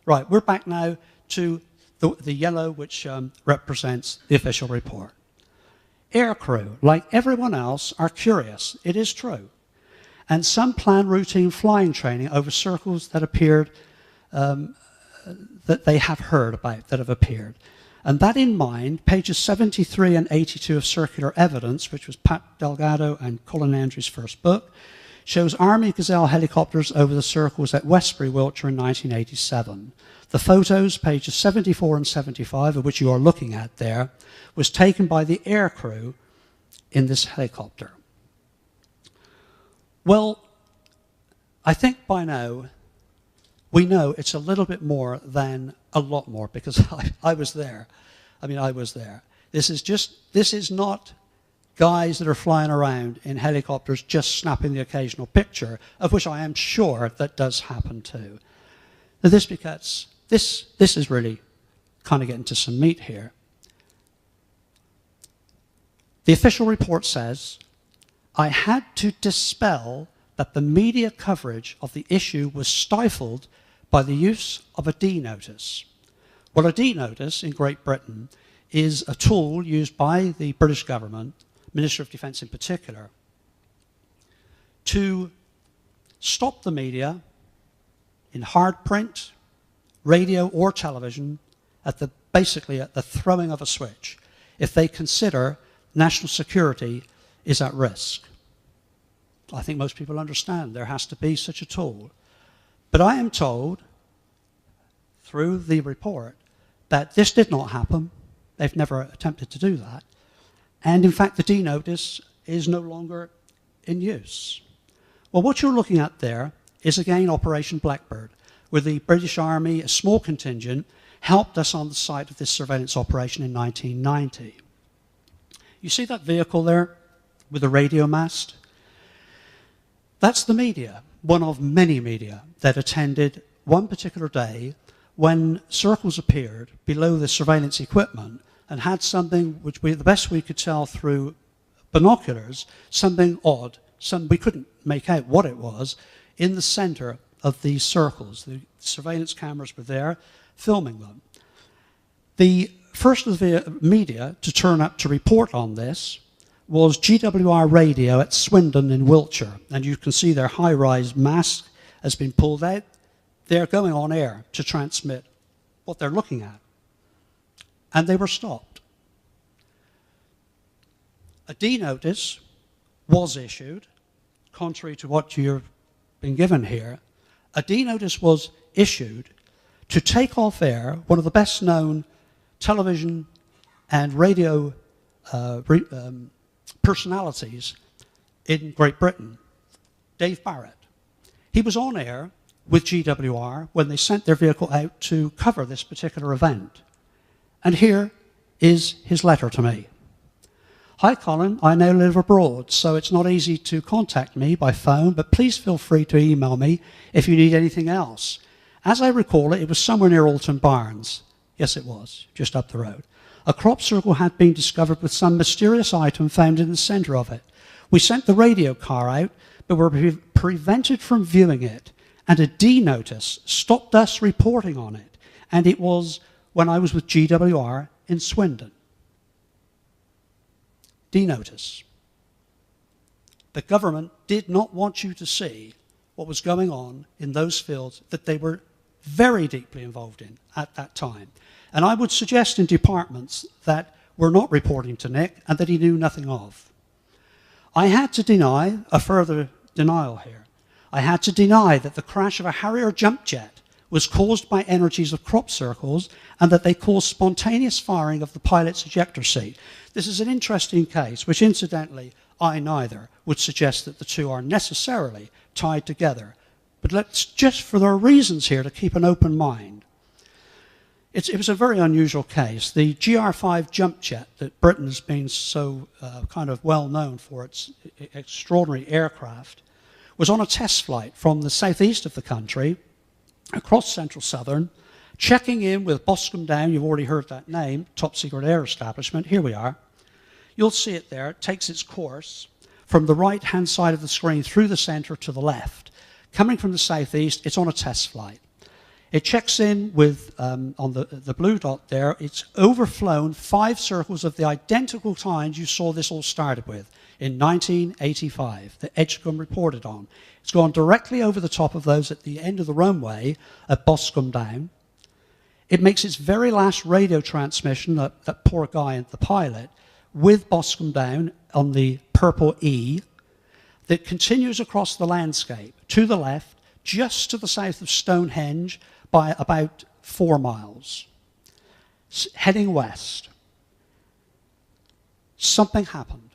Right, we're back now to the yellow, which represents the official report. Aircrew, like everyone else, are curious. It is true. And some plan routine flying training over circles that appeared that they have heard about, that have appeared. And that in mind, pages 73 and 82 of Circular Evidence, which was Pat Delgado and Colin Andrews' first book, shows Army Gazelle helicopters over the circles at Westbury, Wiltshire in 1987. The photos, pages 74 and 75, of which you are looking at there, was taken by the aircrew in this helicopter. Well, I think by now we know it's a little bit more than a lot more, because I was there. I mean, I was there. This is not guys that are flying around in helicopters just snapping the occasional picture, of which I am sure that does happen too. Now this is really kind of getting to some meat here. The official report says, I had to dispel that the media coverage of the issue was stifled by the use of a D notice. Well, a D notice in Great Britain is a tool used by the British government, Minister of Defence in particular, to stop the media in hard print, radio or television basically at the throwing of a switch if they consider national security is at risk. I think most people understand there has to be such a tool. But I am told, through the report, that this did not happen. They've never attempted to do that. And in fact, the D-notice is no longer in use. Well, what you're looking at there is again Operation Blackbird, where the British Army, a small contingent, helped us on the site of this surveillance operation in 1990. You see that vehicle there with the radio mast? That's the media, one of many media that attended one particular day when Circles appeared below the surveillance equipment and had something which the best we could tell through binoculars, something odd, we couldn't make out what it was, in the center of these circles. The surveillance cameras were there filming them. The first of the media to turn up to report on this was GWR Radio at Swindon in Wiltshire. And you can see their high-rise mast has been pulled out. They're going on air to transmit what they're looking at. And they were stopped. A D-notice was issued, contrary to what you've been given here. A D-notice was issued to take off air one of the best-known television and radio personalities in Great Britain, Dave Barrett. He was on air with GWR when they sent their vehicle out to cover this particular event. And here is his letter to me. Hi Colin, I now live abroad, so it's not easy to contact me by phone, but please feel free to email me if you need anything else. As I recall it, it was somewhere near Alton Barnes. Yes, it was, just up the road. A crop circle had been discovered with some mysterious item found in the center of it. We sent the radio car out, but were prevented from viewing it, and a D-notice stopped us reporting on it, and it was when I was with GWR in Swindon. D-notice. The government did not want you to see what was going on in those fields that they were very deeply involved in at that time. And I would suggest in departments that were not reporting to Nick and that he knew nothing of. I had to deny a further denial here. I had to deny that the crash of a Harrier jump jet was caused by energies of crop circles and that they caused spontaneous firing of the pilot's ejector seat. This is an interesting case, which incidentally, I neither would suggest that the two are necessarily tied together. But let's just, for the reasons here, to keep an open mind. It was a very unusual case. The GR5 jump jet that Britain has been so kind of well known for its extraordinary aircraft was on a test flight from the southeast of the country across central southern, checking in with Boscombe Down. You've already heard that name, top secret air establishment. Here we are. You'll see it there. It takes its course from the right-hand side of the screen through the center to the left. Coming from the southeast, it's on a test flight. It checks in with, on the blue dot there, it's overflown 5 circles of the identical times you saw this all started with in 1985, that Edgecombe reported on. It's gone directly over the top of those at the end of the runway at Boscombe Down. It makes its very last radio transmission, that poor guy, the pilot, with Boscombe Down on the purple E, that continues across the landscape to the left, just to the south of Stonehenge, by about 4 miles, heading west. Something happened.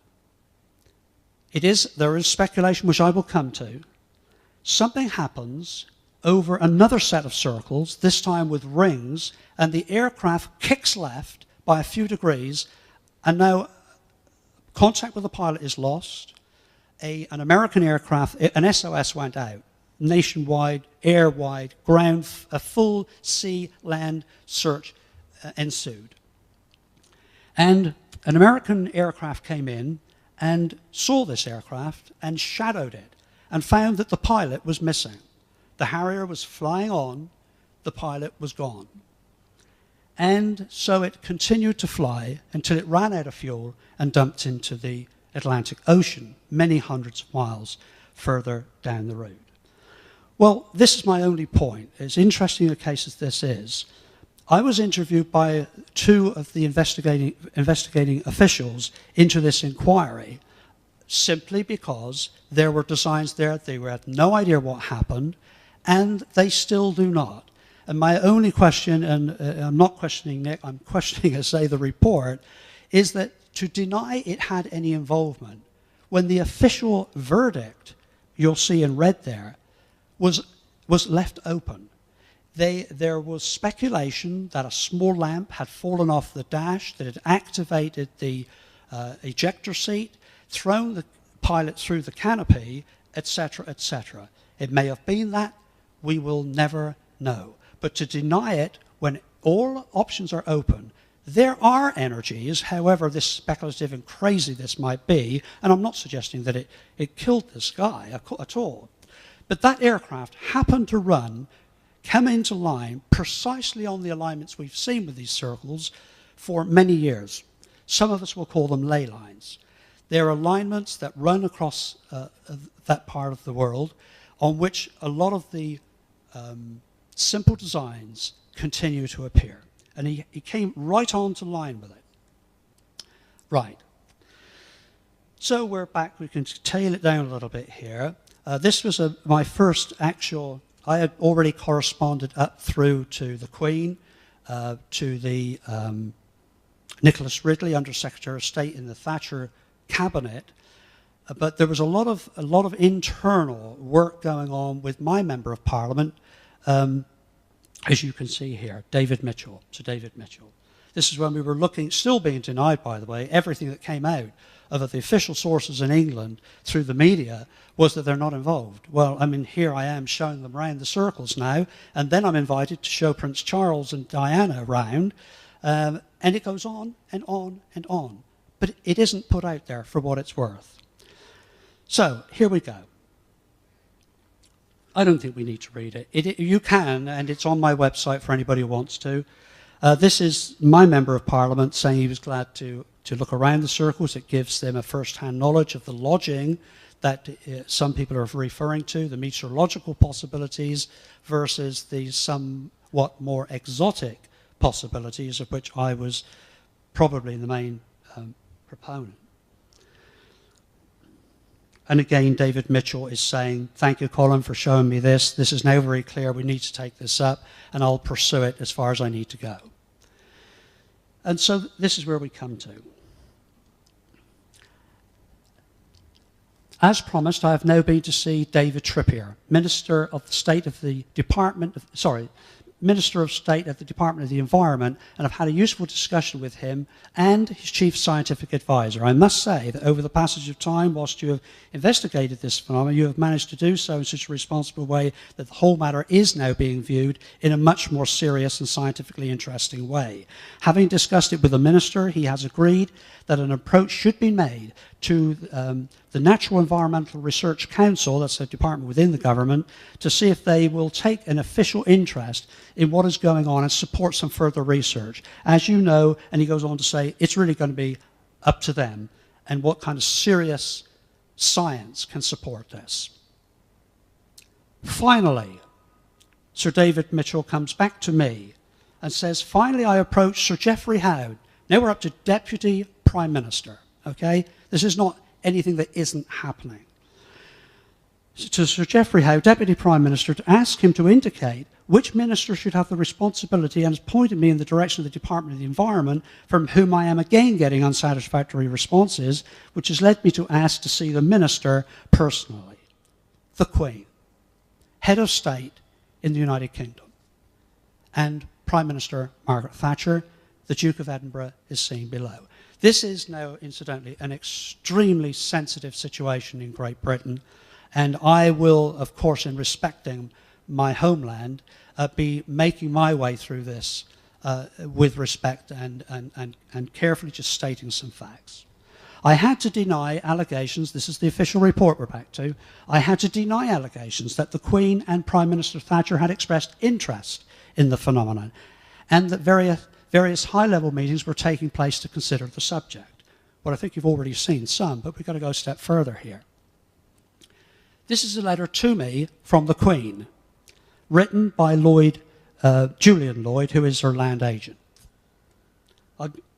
There is speculation, which I will come to. Something happens over another set of circles, this time with rings, and the aircraft kicks left by a few degrees, and now contact with the pilot is lost. An American aircraft, an SOS went out. Nationwide, air-wide, ground, a full sea-land search ensued. And an American aircraft came in and saw this aircraft and shadowed it and found that the pilot was missing. The Harrier was flying on, the pilot was gone. And so it continued to fly until it ran out of fuel and dumped into the Atlantic Ocean, many hundreds of miles further down the road. Well, this is my only point. As interesting a case as this is, I was interviewed by 2 of the investigating officials into this inquiry. simply because there were designs there, they had no idea what happened, and they still do not. And my only question, and I'm not questioning Nick, I'm questioning, I say, the report, is that to deny it had any involvement, when the official verdict, you'll see in red there, was left open. There was speculation that a small lamp had fallen off the dash, that it activated the ejector seat, thrown the pilot through the canopy, etc., etc. It may have been that. We will never know. But to deny it when all options are open, there are energies, however this speculative and crazy this might be, and I'm not suggesting that it killed this guy at all, but that aircraft happened to come into line precisely on the alignments we've seen with these circles for many years. Some of us will call them ley lines. They're alignments that run across that part of the world on which a lot of the simple designs continue to appear. And he came right on to line with it. Right. So we're back. We can tail it down a little bit here. This was my first actual... I had already corresponded up through to the Queen, to the Nicholas Ridley, Under Secretary of State in the Thatcher cabinet, but there was a lot of internal work going on with my member of Parliament, as you can see here, David Mitchell, Sir David Mitchell. This is when we were looking, still being denied, by the way, everything that came out of the official sources in England through the media was that they're not involved. Well, I mean, here I am showing them around the circles now, and then I'm invited to show Prince Charles and Diana around, and it goes on and on and on. But it isn't put out there for what it's worth. So, here we go. I don't think we need to read it. You can, and it's on my website for anybody who wants to. This is my member of Parliament saying he was glad to look around the circles. It gives them a first-hand knowledge of the lodging that some people are referring to, the meteorological possibilities versus the somewhat more exotic possibilities of which I was probably the main proponent. And again, David Mitchell is saying, thank you, Colin, for showing me this. This is now very clear. We need to take this up, and I'll pursue it as far as I need to go. And so this is where we come to. As promised, I have now been to see David Trippier, Minister of State at the Department of the Environment, and I've had a useful discussion with him and his Chief Scientific Advisor. I must say that over the passage of time, whilst you have investigated this phenomenon, you have managed to do so in such a responsible way that the whole matter is now being viewed in a much more serious and scientifically interesting way. Having discussed it with the Minister, he has agreed that an approach should be made to the Natural Environmental Research Council, that's a department within the government, to see if they will take an official interest in what is going on and support some further research. As you know, and he goes on to say, it's really going to be up to them and what kind of serious science can support this. Finally, Sir David Mitchell comes back to me and says, finally I approached Sir Geoffrey Howe. Now we're up to Deputy Prime Minister, okay? This is not anything that isn't happening. To Sir Geoffrey Howe, Deputy Prime Minister, to ask him to indicate which minister should have the responsibility, and has pointed me in the direction of the Department of the Environment, from whom I am again getting unsatisfactory responses, which has led me to ask to see the minister personally, the Queen, Head of State in the United Kingdom, and Prime Minister Margaret Thatcher. The Duke of Edinburgh is seen below. This is now, incidentally, an extremely sensitive situation in Great Britain, and I will, of course, in respecting my homeland, be making my way through this with respect and carefully just stating some facts. I had to deny allegations, this is the official report we're back to, I had to deny allegations that the Queen and Prime Minister Thatcher had expressed interest in the phenomenon, and that various high-level meetings were taking place to consider the subject. Well, I think you've already seen some, but we've got to go a step further here. This is a letter to me from the Queen, written by Julian Lloyd, who is her land agent.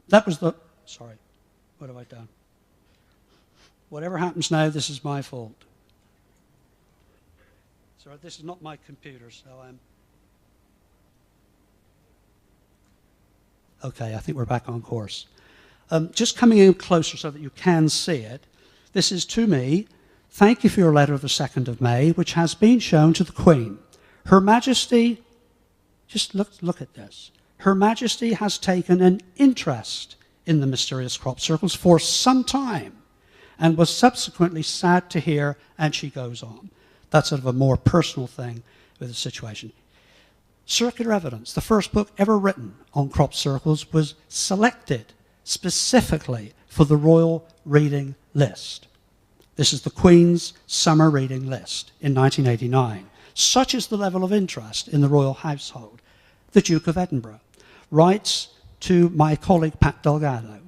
That was the... Sorry, what have I done? Whatever happens now, this is my fault. So this is not my computer, so I'm... Okay, I think we're back on course. Just coming in closer so that you can see it. This is to me. Thank you for your letter of the 2nd of May, which has been shown to the Queen. Her Majesty, just look at this. Her Majesty has taken an interest in the mysterious crop circles for some time and was subsequently sad to hear, and she goes on. That's sort of a more personal thing with the situation. Circular Evidence, the first book ever written on crop circles, was selected specifically for the Royal Reading List. This is the Queen's Summer Reading List in 1989. Such is the level of interest in the royal household. The Duke of Edinburgh writes to my colleague Pat Delgado,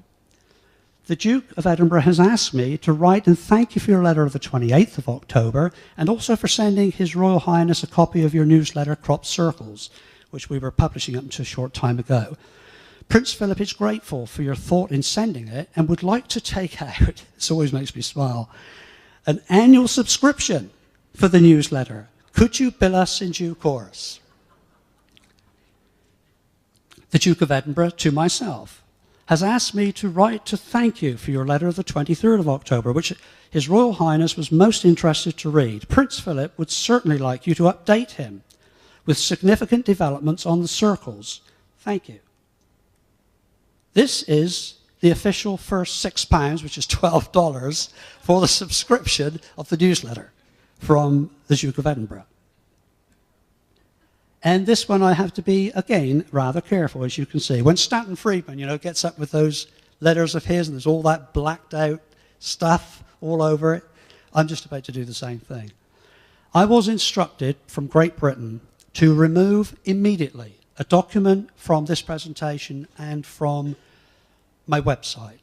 the Duke of Edinburgh has asked me to write and thank you for your letter of the 28th of October and also for sending His Royal Highness a copy of your newsletter Crop Circles, which we were publishing up until a short time ago. Prince Philip is grateful for your thought in sending it and would like to take out, this always makes me smile, an annual subscription for the newsletter. Could you bill us in due course? The Duke of Edinburgh, to myself, has asked me to write to thank you for your letter of the 23rd of October, which His Royal Highness was most interested to read. Prince Philip would certainly like you to update him with significant developments on the circles. Thank you. This is the official first £6, which is $12, for the subscription of the newsletter from the Duke of Edinburgh. And this one I have to be, again, rather careful, as you can see. When Stanton Friedman, gets up with those letters of his and there's all that blacked out stuff all over it, I'm just about to do the same thing. I was instructed from Great Britain to remove immediately a document from this presentation and from my website.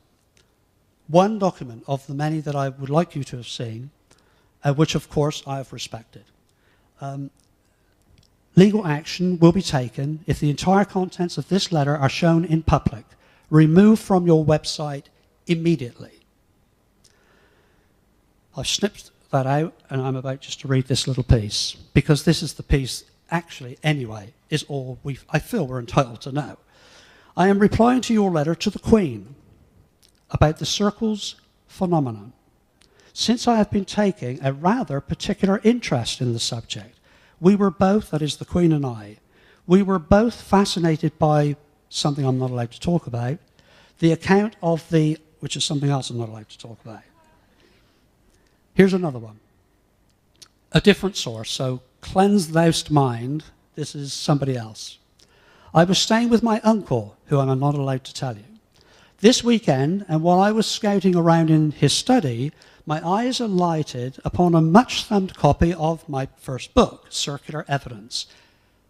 One document of the many that I would like you to have seen, which of course I have respected. Legal action will be taken if the entire contents of this letter are shown in public. Remove from your website immediately. I've snipped that out and I'm about just to read this little piece, because this is the piece, actually, anyway, is all I feel we're entitled to know. I am replying to your letter to the Queen about the circles phenomenon. Since I have been taking a rather particular interest in the subject, we were both, that is the Queen and I, we were both fascinated by something I'm not allowed to talk about, the account of the, which is something else I'm not allowed to talk about. Here's another one. A different source, so cleanse thou'st mind, this is somebody else. I was staying with my uncle, who I'm not allowed to tell you, this weekend, and while I was scouting around in his study, my eyes alighted upon a much-thumbed copy of my first book, Circular Evidence.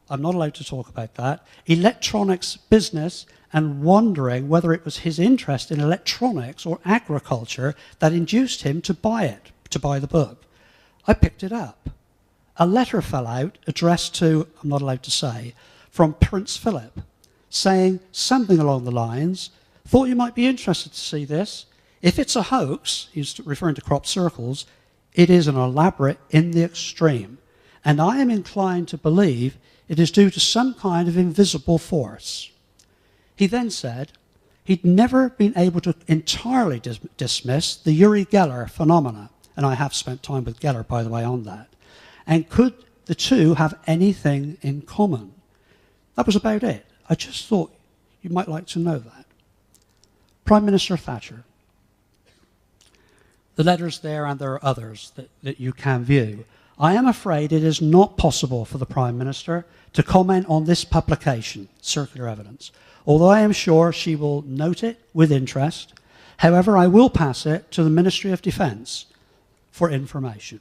I'm not allowed to talk about that. Electronics business, and wondering whether it was his interest in electronics or agriculture that induced him to buy it, to buy the book. I picked it up. A letter fell out, addressed to, I'm not allowed to say, from Prince Philip, saying something along the lines, thought you might be interested to see this. If it's a hoax, he's referring to crop circles, it is an elaborate in the extreme. And I am inclined to believe it is due to some kind of invisible force. He then said he'd never been able to entirely dismiss the Uri Geller phenomena. And I have spent time with Geller, by the way, on that. And could the two have anything in common? That was about it. I just thought you might like to know that. Prime Minister Thatcher. The letter's there, and there are others that you can view. I am afraid it is not possible for the Prime Minister to comment on this publication, Circular Evidence, although I am sure she will note it with interest. However, I will pass it to the Ministry of Defence for information.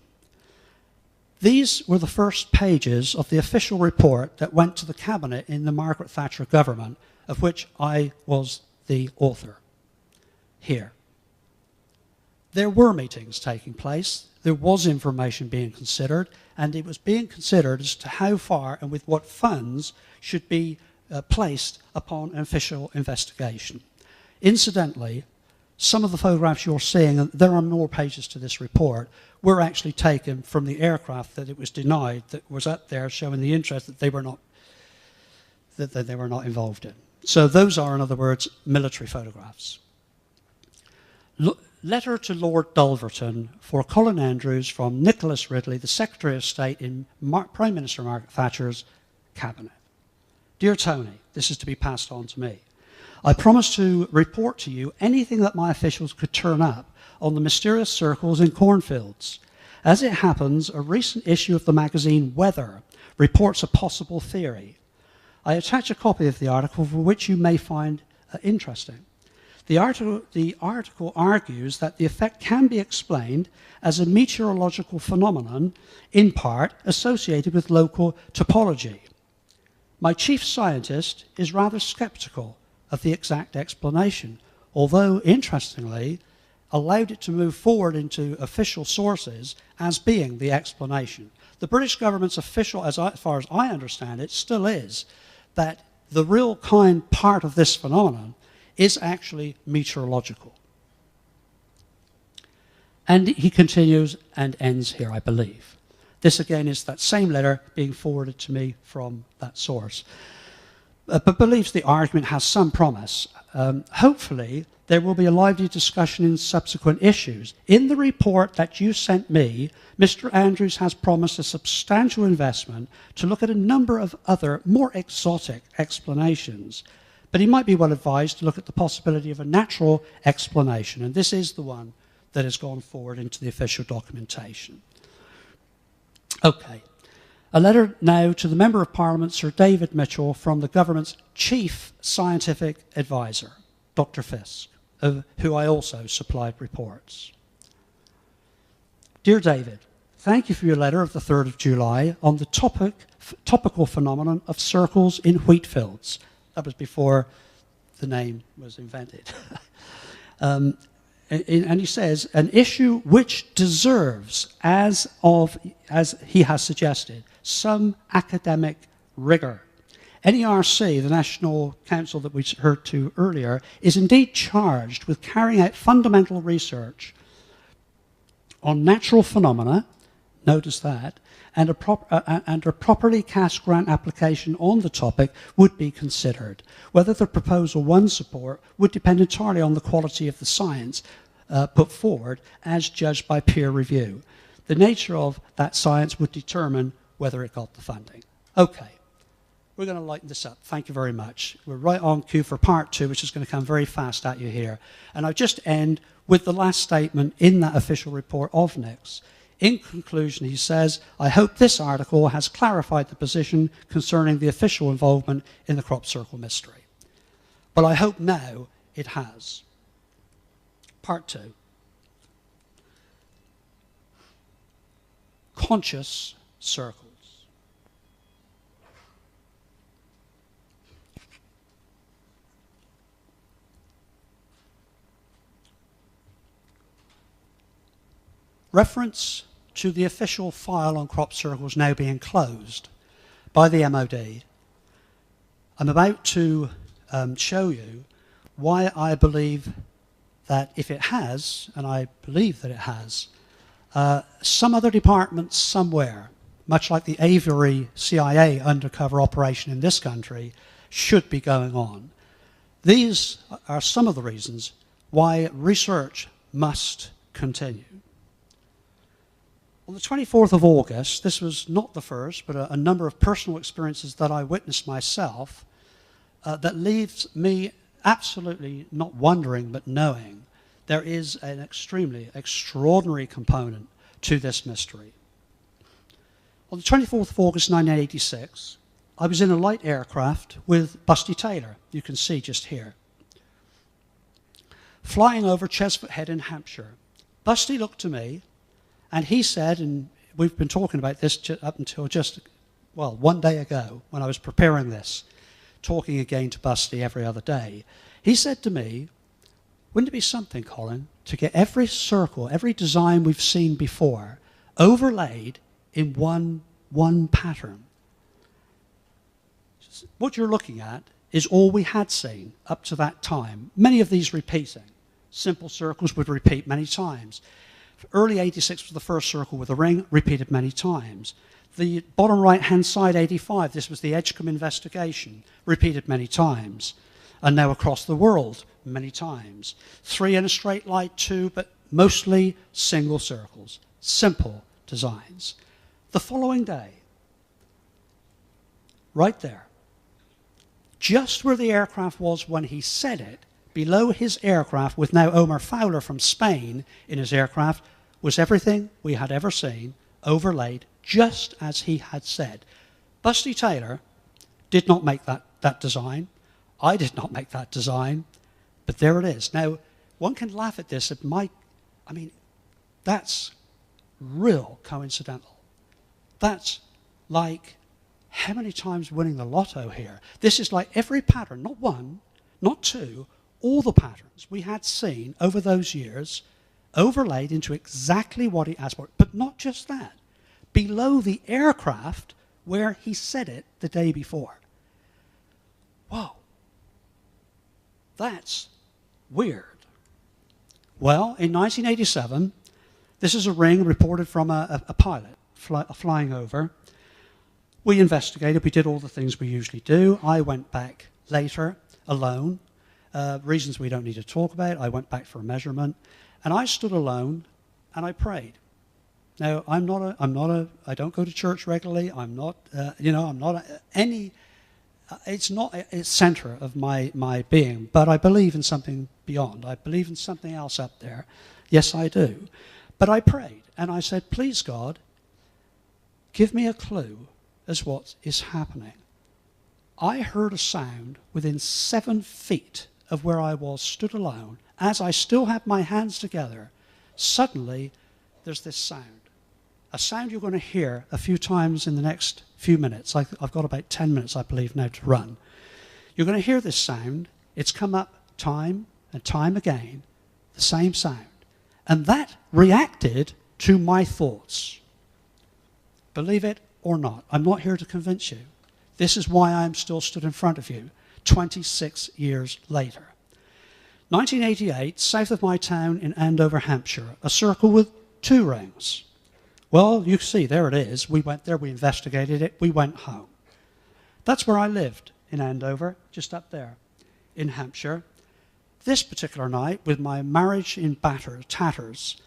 These were the first pages of the official report that went to the Cabinet in the Margaret Thatcher government, of which I was the author. Here. There were meetings taking place, there was information being considered, and it was being considered as to how far and with what funds should be placed upon an official investigation. Incidentally, some of the photographs you're seeing, and there are more pages to this report, were actually taken from the aircraft that it was denied that was up there, showing the interest that they were not involved in. So those are, in other words, military photographs. Letter to Lord Dulverton for Colin Andrews from Nicholas Ridley, the Secretary of State in Prime Minister Margaret Thatcher's cabinet. Dear Tony, this is to be passed on to me. I promise to report to you anything that my officials could turn up on the mysterious circles in cornfields. As it happens, a recent issue of the magazine Weather reports a possible theory. I attach a copy of the article for which you may find interesting. The article argues that the effect can be explained as a meteorological phenomenon, in part associated with local topology. My chief scientist is rather skeptical of the exact explanation, although, interestingly, allowed it to move forward into official sources as being the explanation. The British government's official, as far as I understand it, still is that the real kind part of this phenomenon is actually meteorological. And he continues and ends here, I believe. This again is that same letter being forwarded to me from that source. But believes the argument has some promise. Hopefully, there will be a lively discussion in subsequent issues. In the report that you sent me, Mr. Andrews has promised a substantial investment to look at a number of other, more exotic explanations. But he might be well advised to look at the possibility of a natural explanation, and this is the one that has gone forward into the official documentation. Okay. A letter now to the Member of Parliament, Sir David Mitchell, from the government's Chief Scientific Advisor, Dr. Fisk, who I also supplied reports. Dear David, thank you for your letter of the 3rd of July on the topical phenomenon of circles in wheat fields. That was before the name was invented. And he says, an issue which deserves, as he has suggested, some academic rigor. NERC, the National Council that we heard to earlier, is indeed charged with carrying out fundamental research on natural phenomena, notice that, and a properly cast grant application on the topic would be considered. Whether the proposal won support would depend entirely on the quality of the science put forward as judged by peer review. The nature of that science would determine whether it got the funding. Okay, we're going to lighten this up. Thank you very much. We're right on cue for part 2, which is going to come very fast at you here. And I'll just end with the last statement in that official report of NICS. In conclusion, he says, I hope this article has clarified the position concerning the official involvement in the crop circle mystery. But I hope now it has. Part 2. Conscious circles. Reference to the official file on crop circles now being closed by the MOD. I'm about to show you why I believe that if it has, and I believe that it has, some other department somewhere, much like the Aviary CIA undercover operation in this country, should be going on. These are some of the reasons why research must continue. On the 24th of August, this was not the first, but a number of personal experiences that I witnessed myself that leaves me absolutely not wondering, but knowing there is an extremely extraordinary component to this mystery. On the 24th of August 1986, I was in a light aircraft with Busty Taylor, you can see just here, flying over Chesford Head in Hampshire. Busty looked to me, and he said, and we've been talking about this up until just, well, one day ago when I was preparing this, talking again to Busty every other day. He said to me, wouldn't it be something, Colin, to get every circle, every design we've seen before, overlaid in one pattern? What you're looking at is all we had seen up to that time, many of these repeating. simple circles would repeat many times. Early 86 was the first circle with a ring, repeated many times. The bottom right-hand side, 85, this was the Edgecombe investigation, repeated many times. And now across the world, many times. 3 in a straight line, 2, but mostly single circles, simple designs. The following day, right there, just where the aircraft was when he said it, below his aircraft, with now Omar Fowler from Spain in his aircraft, was everything we had ever seen, overlaid just as he had said. Busty Taylor did not make that design. I did not make that design, but there it is. Now, one can laugh at this. That's real coincidental. That's like how many times winning the lotto here. This is like every pattern, not one, not two, all the patterns we had seen over those years overlaid into exactly what he asked for. But not just that. Below the aircraft where he said it the day before. Whoa. That's weird. Well, in 1987, this is a ring reported from a pilot flying over. We investigated. We did all the things we usually do. I went back later alone. Reasons we don't need to talk about. I went back for a measurement, and I stood alone and I prayed. Now, I don't go to church regularly. I'm not, it's not a center of my being, but I believe in something beyond. I believe in something else up there. Yes, I do. But I prayed, and I said, please, God, give me a clue as what is happening. I heard a sound within 7 feet of where I was, stood alone. As I still had my hands together, suddenly there's this sound. A sound you're going to hear a few times in the next few minutes. I've got about 10 minutes, I believe, now to run. You're going to hear this sound. It's come up time and time again, the same sound. And that reacted to my thoughts. Believe it or not, I'm not here to convince you. This is why I'm still stood in front of you 26 years later. 1988, south of my town in Andover, Hampshire, a circle with 2 rings. Well, you see, there it is. We went there, we investigated it, we went home. That's where I lived, in Andover, just up there, in Hampshire. This particular night, with my marriage in tatters,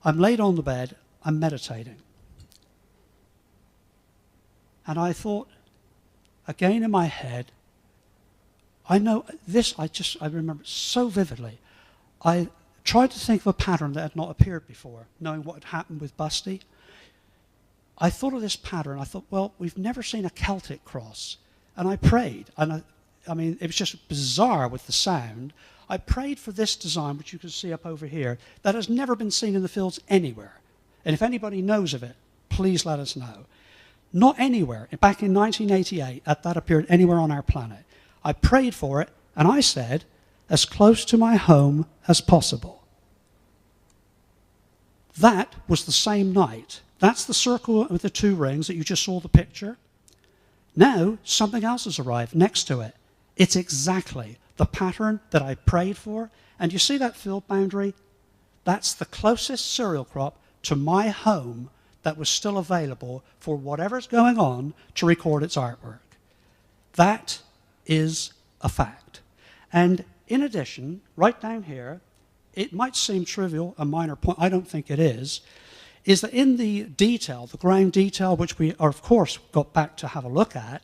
I'm laid on the bed, I'm meditating. And I thought, again in my head, I know this, I remember so vividly. I tried to think of a pattern that had not appeared before, knowing what had happened with Busty. I thought of this pattern. I thought, well, we've never seen a Celtic cross. And I prayed. And it was just bizarre with the sound. I prayed for this design, which you can see up over here, that has never been seen in the fields anywhere. And if anybody knows of it, please let us know. Not anywhere. Back in 1988, that appeared anywhere on our planet. I prayed for it, and I said, as close to my home as possible. That was the same night. That's the circle with the 2 rings that you just saw the picture. Now, something else has arrived next to it. It's exactly the pattern that I prayed for. And you see that field boundary? That's the closest cereal crop to my home that was still available for whatever's going on to record its artwork. That is a fact. And in addition, right down here, it might seem trivial, a minor point, I don't think it is that in the detail, the ground detail, which we, of course, got back to have a look at,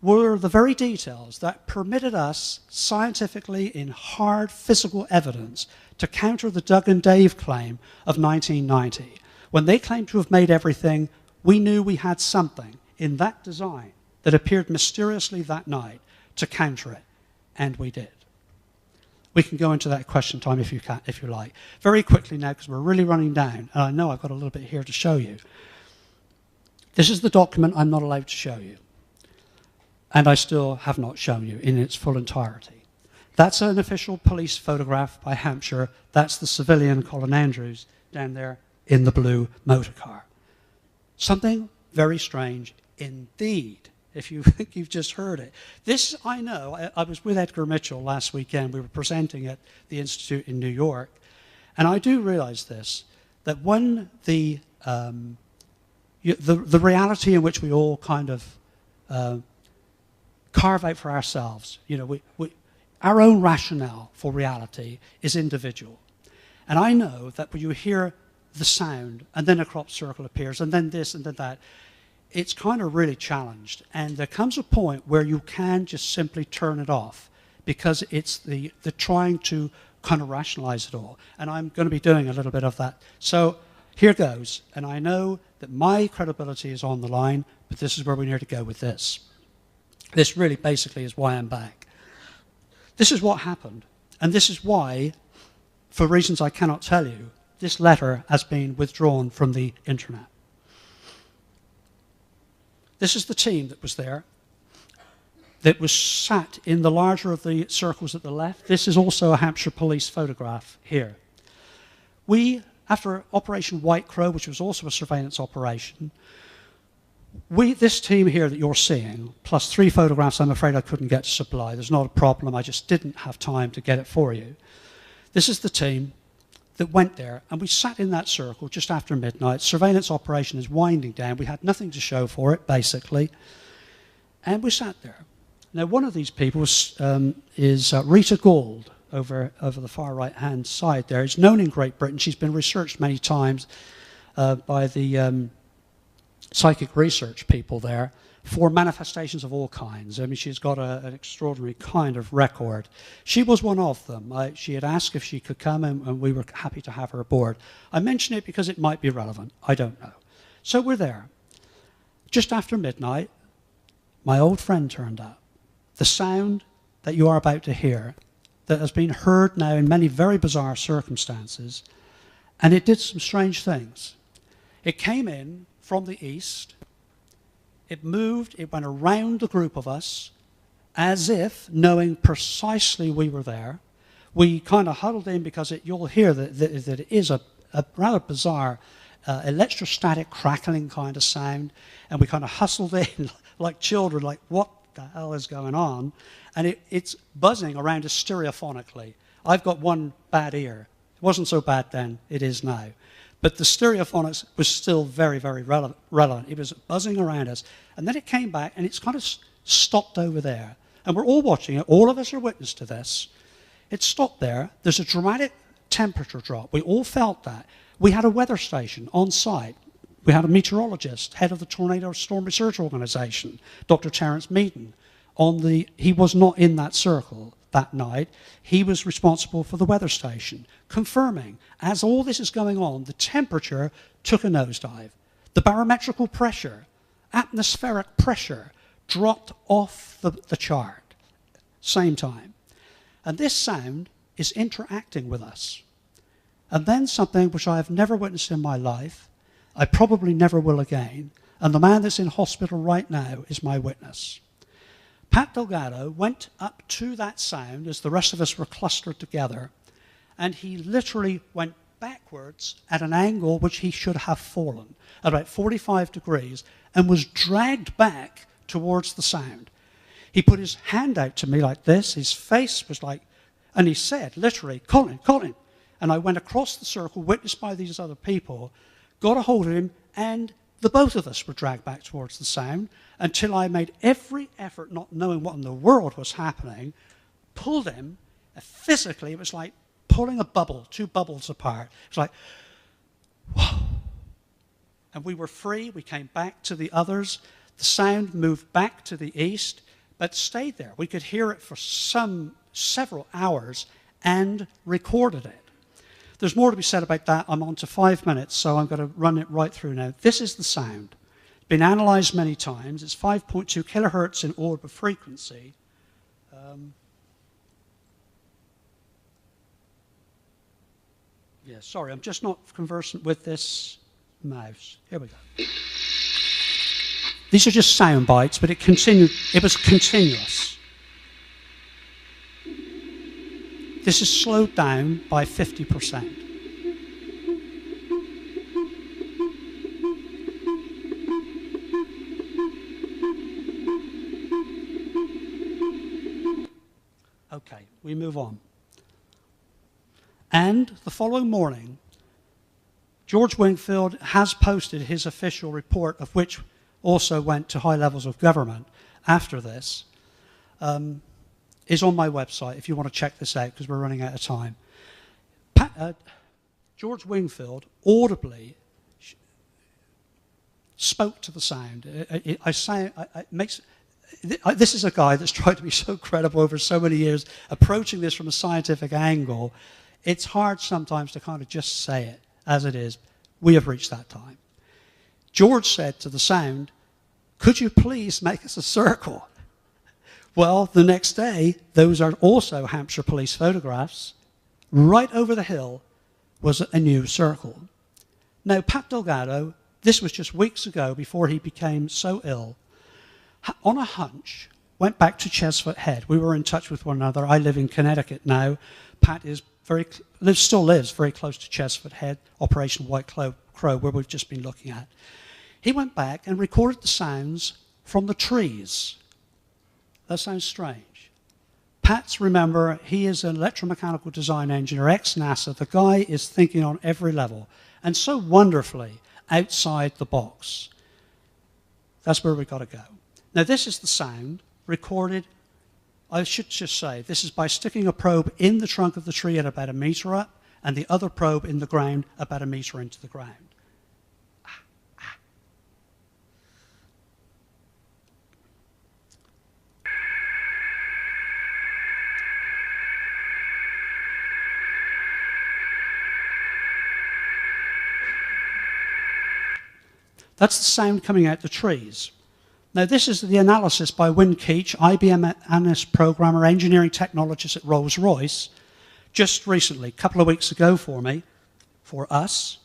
were the very details that permitted us scientifically in hard physical evidence to counter the Doug and Dave claim of 1990. When they claimed to have made everything, we knew we had something in that design that appeared mysteriously that night to counter it, and we did. We can go into that question time if you like. Very quickly now, because we're really running down, and I know I've got a little bit here to show you. This is the document I'm not allowed to show you, and I still have not shown you in its full entirety. That's an official police photograph by Hampshire. That's the civilian Colin Andrews down there in the blue motor car. Something very strange indeed if you think you've just heard it. This, I know, I was with Edgar Mitchell last weekend. We were presenting at the Institute in New York. And I do realize this, that when the reality in which we all kind of carve out for ourselves, you know, our own rationale for reality is individual. And I know that when you hear the sound, and then a crop circle appears, and then this, and then that, it's kind of really challenged. And there comes a point where you can just simply turn it off, because it's the trying to kind of rationalize it all. And I'm going to be doing a little bit of that. So here goes. And I know that my credibility is on the line, but this is where we need to go with this. This really basically is why I'm back. This is what happened. And this is why, for reasons I cannot tell you, this letter has been withdrawn from the internet. This is the team that was there, that was sat in the larger of the circles at the left. This is also a Hampshire police photograph here. We, after Operation White Crow, which was also a surveillance operation, this team here that you're seeing, plus 3 photographs I'm afraid I couldn't get to supply. There's not a problem, I just didn't have time to get it for you. This is the team that went there, and we sat in that circle just after midnight. Surveillance operation is winding down. We had nothing to show for it, basically. And we sat there. Now, one of these people is Rita Gould, over the far right-hand side there. Is known in Great Britain. She's been researched many times by the psychic research people there for manifestations of all kinds. I mean, she's got an extraordinary kind of record. She was one of them. She had asked if she could come, and we were happy to have her aboard. I mention it because it might be relevant. I don't know. So we're there. Just after midnight, my old friend turned up. The sound that you are about to hear, that has been heard now in many very bizarre circumstances, and it did some strange things. It came in from the east. It moved, it went around the group of us, as if knowing precisely we were there. We kind of huddled in because you'll hear that it is a rather bizarre electrostatic crackling kind of sound, and we kind of hustled in like children, like, what the hell is going on? And it's buzzing around us stereophonically. I've got one bad ear. It wasn't so bad then, it is now. But the stereophonics was still very, very relevant. It was buzzing around us. And then it came back, and it's kind of stopped over there. And we're all watching it. All of us are witness to this. It stopped there. There's a dramatic temperature drop. We all felt that. We had a weather station on site. We had a meteorologist, head of the Tornado Storm Research Organization, Dr. Terence Meaden. He was not in that circle that night. He was responsible for the weather station, confirming, as all this is going on, the temperature took a nosedive. The barometrical pressure, atmospheric pressure, dropped off the chart. Same time. And this sound is interacting with us. And then something which I have never witnessed in my life, I probably never will again, and the man that's in hospital right now is my witness. Pat Delgado went up to that sound as the rest of us were clustered together, and he literally went backwards at an angle which he should have fallen, at about 45 degrees, and was dragged back towards the sound. He put his hand out to me like this, his face was like, and he said, literally, Colin, Colin. And I went across the circle, witnessed by these other people, got a hold of him, and the both of us were dragged back towards the sound until I made every effort, not knowing what in the world was happening, pulled him. Physically, it was like pulling a bubble, 2 bubbles apart. It was like, whoa. And we were free. We came back to the others. The sound moved back to the east, but stayed there. We could hear it for several hours and recorded it. There's more to be said about that. I'm on to 5 minutes, so I'm going to run it right through now. This is the sound. It's been analyzed many times. It's 5.2 kilohertz in orb of frequency. Yeah, sorry, I'm just not conversant with this mouse. Here we go. These are just sound bites, but it continued. It was continuous. This is slowed down by 50%. we move on. And the following morning, George Wingfield has posted his official report, of which also went to high levels of government after this, is on my website if you want to check this out, because we're running out of time. George Wingfield audibly spoke to the sound. This is a guy that's tried to be so credible over so many years, approaching this from a scientific angle. It's hard sometimes to kind of just say it as it is. We have reached that time. George said to the sound, "Could you please make us a circle?" Well, the next day, those are also Hampshire police photographs. Right over the hill was a new circle. Now, Pat Delgado, this was just weeks ago before he became so ill, on a hunch, went back to Chesfoot Head. We were in touch with one another. I live in Connecticut now. Pat still lives very close to Chesfoot Head, Operation White Crow, where we've just been looking at. He went back and recorded the sounds from the trees. That sounds strange. Pat's, remember, he is an electromechanical design engineer, ex-NASA. The guy is thinking on every level, and so wonderfully outside the box. That's where we've got to go. Now, this is the sound recorded, I should just say, this is by sticking a probe in the trunk of the tree at about 1 meter up, and the other probe in the ground about 1 meter into the ground. That's the sound coming out the trees. Now, this is the analysis by Win Keach, IBM analyst programmer, engineering technologist at Rolls-Royce, just recently, a couple of weeks ago for us.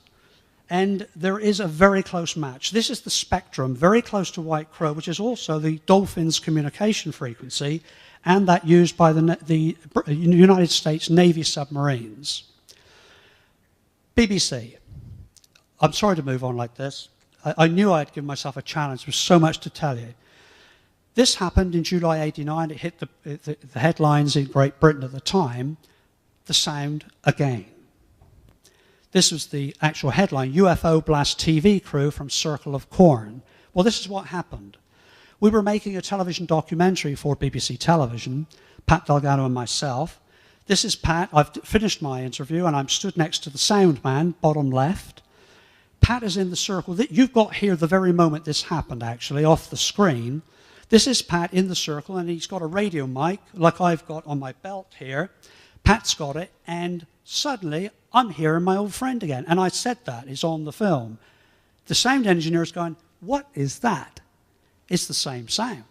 And there is a very close match. This is the spectrum, very close to White Crow, which is also the dolphin's communication frequency, and that used by the United States Navy submarines. BBC. I'm sorry to move on like this. I knew I'd give myself a challenge. There's so much to tell you. This happened in July '89. It hit the headlines in Great Britain at the time. The sound again. This was the actual headline, UFO blast TV crew from Circle of Corn. Well, this is what happened. We were making a television documentary for BBC Television, Pat Delgado and myself. This is Pat. I've finished my interview, and I'm stood next to the sound man, bottom left. Pat is in the circle. You've got here the very moment this happened, actually, off the screen. This is Pat in the circle, and he's got a radio mic, like I've got on my belt here. Pat's got it, and suddenly I'm hearing my old friend again. And I said that, it's on the film. The sound engineer is going, "What is that?" It's the same sound.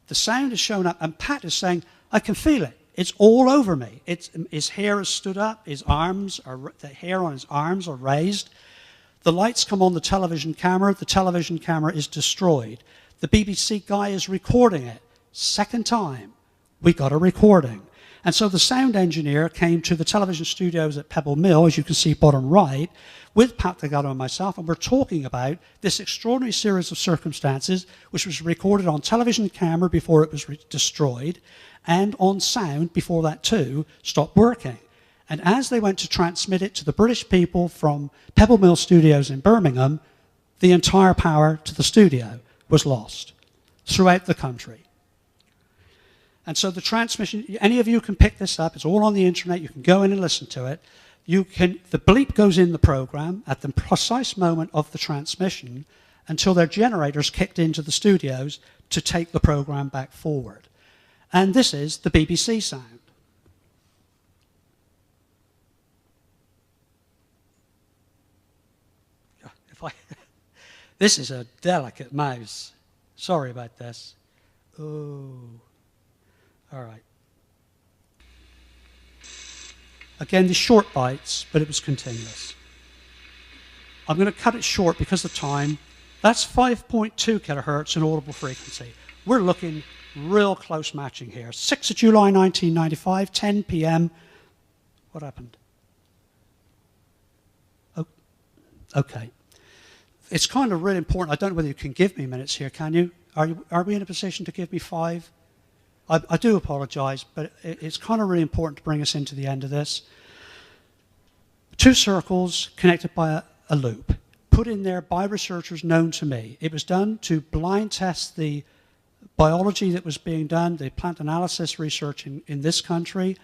The sound has shown up, and Pat is saying, "I can feel it. It's all over me." His hair has stood up, the hair on his arms are raised. The lights come on the television camera is destroyed. The BBC guy is recording it. Second time, we got a recording. And so the sound engineer came to the television studios at Pebble Mill, as you can see bottom right, with Pat Delgado and myself, and we're talking about this extraordinary series of circumstances which was recorded on television camera before it was destroyed, and on sound before that too stopped working. And as they went to transmit it to the British people from Pebble Mill Studios in Birmingham, the entire power to the studio was lost throughout the country. And so the transmission, any of you can pick this up, it's all on the internet, you can go in and listen to it. The bleep goes in the program at the precise moment of the transmission until their generators kicked into the studios to take the program back forward. And this is the BBC sound. This is a delicate mouse. Sorry about this. Oh, all right. Again, the short bites, but it was continuous. I'm going to cut it short because of time. That's 5.2 kilohertz in audible frequency. We're looking real close matching here. 6th of July 1995, 10 p.m. What happened? Oh, okay. It's kind of really important. I don't know whether you can give me minutes here, can you? Are we in a position to give me 5? I do apologize, but it's kind of really important to bring us into the end of this. 2 circles connected by a loop, put in there by researchers known to me. It was done to blind test the biology that was being done, the plant analysis research in this country,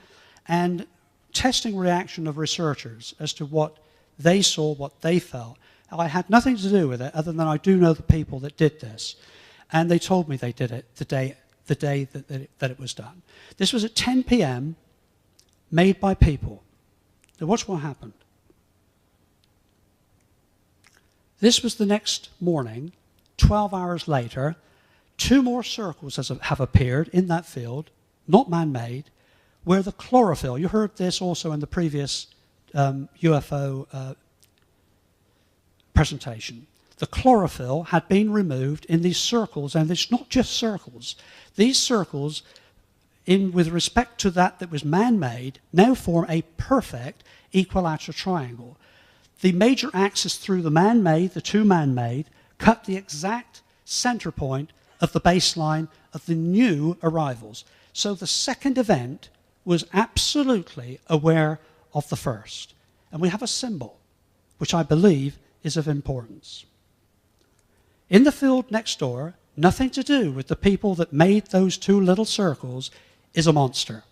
and testing reaction of researchers as to what they saw, what they felt. I had nothing to do with it other than I do know the people that did this. And they told me they did it the day that it was done. This was at 10 p.m., made by people. Now watch what happened. This was the next morning, 12 hours later. 2 more circles have appeared in that field, not man-made, where the chlorophyll, you heard this also in the previous UFO presentation. The chlorophyll had been removed in these circles, and it's not just circles. These circles, with respect to that was man-made, now form a perfect equilateral triangle. The major axis through the man-made, the 2 man-made, cut the exact center point of the baseline of the new arrivals. So the second event was absolutely aware of the first. And we have a symbol, which I believe is of importance. In the field next door, nothing to do with the people that made those 2 little circles, is a monster.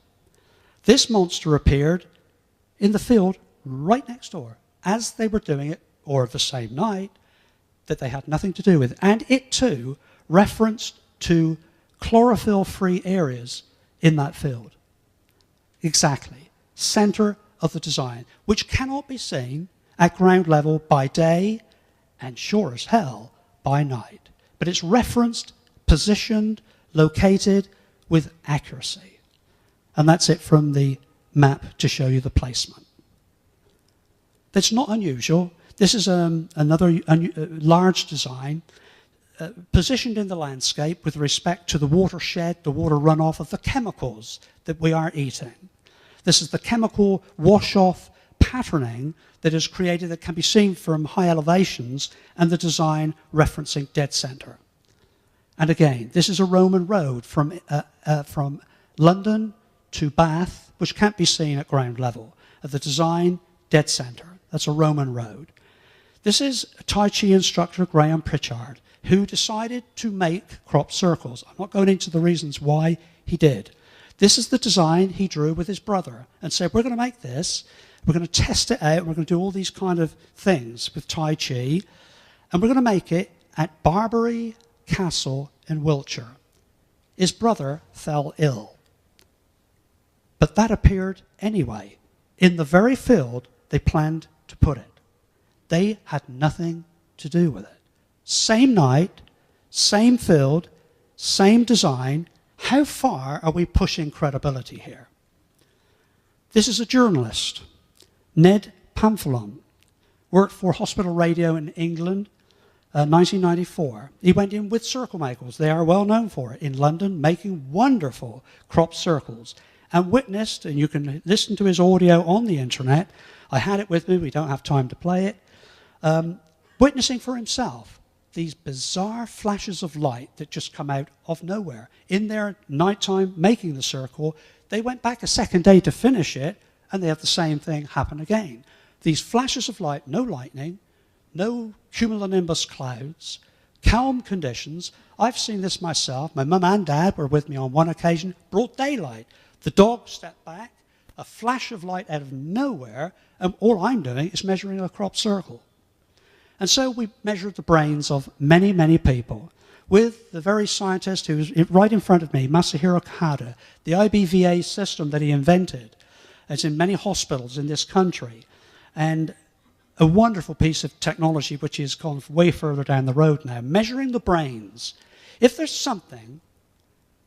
This monster appeared in the field right next door as they were doing it, or the same night, that they had nothing to do with. And it too referenced to chlorophyll-free areas in that field. Exactly. Center of the design, which cannot be seen at ground level by day and sure as hell by night. But it's referenced, positioned, located with accuracy. And that's it from the map to show you the placement. That's not unusual. This is another large design positioned in the landscape with respect to the watershed, the water runoff of the chemicals that we are eating. This is the chemical wash-off patterning that is created that can be seen from high elevations, and the design referencing dead center. And again, this is a Roman road from London to Bath, which can't be seen at ground level. At the design, dead center. That's a Roman road. This is Tai Chi instructor Graham Pritchard, who decided to make crop circles. I'm not going into the reasons why he did. This is the design he drew with his brother and said, we're going to make this, we're going to test it out, we're going to do all these kind of things with Tai Chi, and we're going to make it at Barbary Castle in Wiltshire. His brother fell ill. But that appeared anyway, in the very field they planned to put it. They had nothing to do with it. Same night, same field, same design. How far are we pushing credibility here? This is a journalist, Ned Pamphilon, worked for Hospital Radio in England, 1994. He went in with circle makers. They are well known for it in London, making wonderful crop circles, and witnessed, and you can listen to his audio on the internet. I had it with me, we don't have time to play it. Witnessing for himself these bizarre flashes of light that just come out of nowhere. In their nighttime making the circle, they went back a second day to finish it, and they have the same thing happen again. These flashes of light, no lightning, no cumulonimbus clouds, calm conditions. I've seen this myself. My mum and dad were with me on one occasion, broad daylight. The dog stepped back, a flash of light out of nowhere, and all I'm doing is measuring a crop circle. And so we measured the brains of many, many people with the very scientist who was right in front of me, Masahiro Kahada. The IBVA system that he invented is in many hospitals in this country, and a wonderful piece of technology which is gone way further down the road now, measuring the brains. If there's something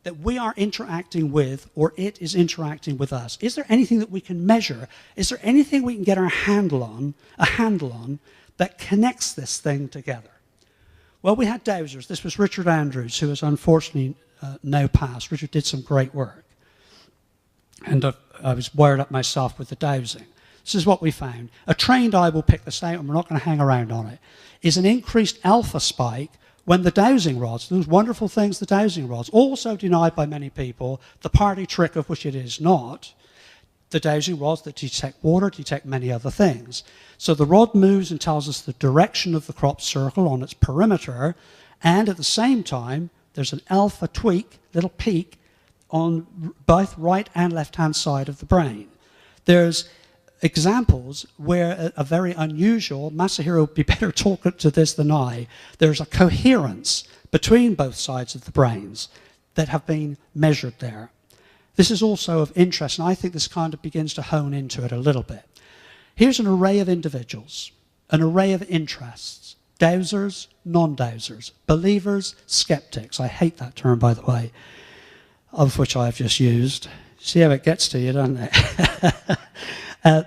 that we are interacting with, or it is interacting with us, is there anything that we can measure? Is there anything we can get our handle on that connects this thing together? Well, we had dowsers. This was Richard Andrews, who is unfortunately now passed. Richard did some great work. And I was wired up myself with the dowsing. This is what we found. A trained eye will pick this out, and we're not going to hang around on it, is an increased alpha spike when the dowsing rods, those wonderful things, the dowsing rods, also denied by many people, the party trick of which it is not, the dowsing rods that detect water, detect many other things. So the rod moves and tells us the direction of the crop circle on its perimeter, and at the same time, there's an alpha tweak, little peak, on both right and left-hand side of the brain. There's examples where a very unusual, Masahiro would be better talking to this than I, there's a coherence between both sides of the brains that have been measured there. This is also of interest, and I think this kind of begins to hone into it a little bit. Here's an array of individuals, an array of interests, dowsers, non-dowsers, believers, skeptics. I hate that term, by the way, of which I've just used. See how it gets to you, doesn't it?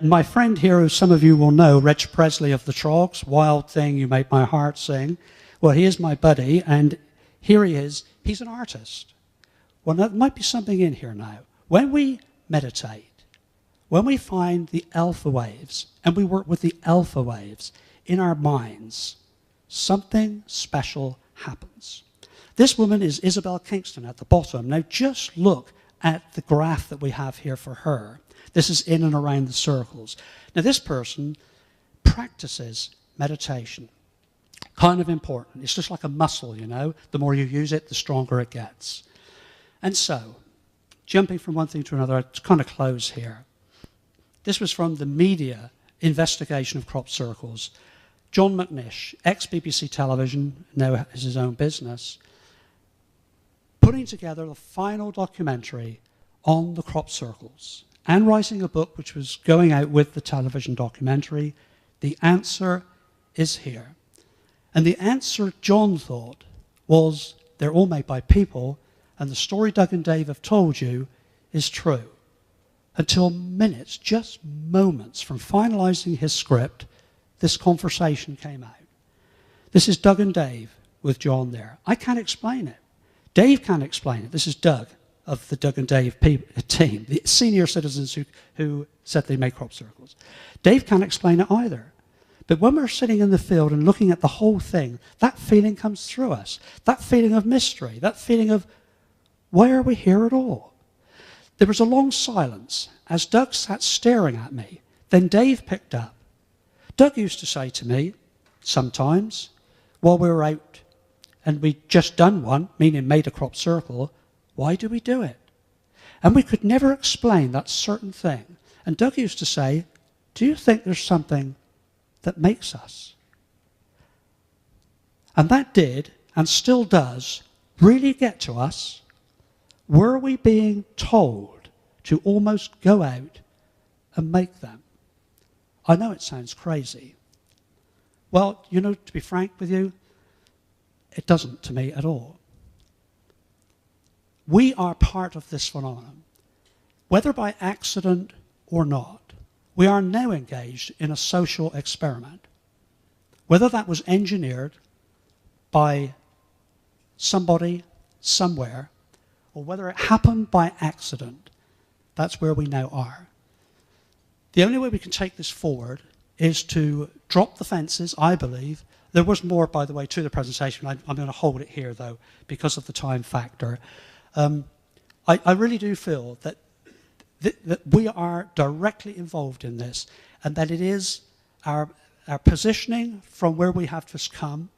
My friend here, who some of you will know, Reg Presley of the Trogs, Wild Thing You Make My Heart Sing. Well, he is my buddy, and here he is. He's an artist. Well, there might be something in here now. When we meditate, when we find the alpha waves, and we work with the alpha waves in our minds, something special happens. This woman is Isabel Kingston at the bottom. Now, just look at the graph that we have here for her. This is in and around the circles. Now, this person practices meditation. Kind of important. It's just like a muscle, you know. The more you use it, the stronger it gets. And so, jumping from one thing to another, to kind of close here. This was from the media investigation of crop circles. John McNish, ex-BBC television, now has his own business, putting together the final documentary on the crop circles and writing a book which was going out with the television documentary. The answer is here. And the answer, John thought, was they're all made by people, and the story Doug and Dave have told you is true. Until minutes, just moments from finalizing his script, this conversation came out. This is Doug and Dave with John there. I can't explain it. Dave can't explain it. This is Doug of the Doug and Dave team, the senior citizens who said they make crop circles. Dave can't explain it either. But when we're sitting in the field and looking at the whole thing, that feeling comes through us. That feeling of mystery, that feeling of, why are we here at all? There was a long silence as Doug sat staring at me. Then Dave picked up. Doug used to say to me, sometimes, while we were out and we'd just done one, meaning made a crop circle, why do we do it? And we could never explain that certain thing. And Doug used to say, do you think there's something that makes us? And that did, and still does, really get to us. Were we being told to almost go out and make them? I know it sounds crazy. Well, you know, to be frank with you, it doesn't to me at all. We are part of this phenomenon. Whether by accident or not, we are now engaged in a social experiment. Whether that was engineered by somebody, somewhere, or whether it happened by accident, that's where we now are. The only way we can take this forward is to drop the fences, I believe. There was more, by the way, to the presentation. I'm going to hold it here, though, because of the time factor. I really do feel that we are directly involved in this, and that it is our positioning from where we have just come,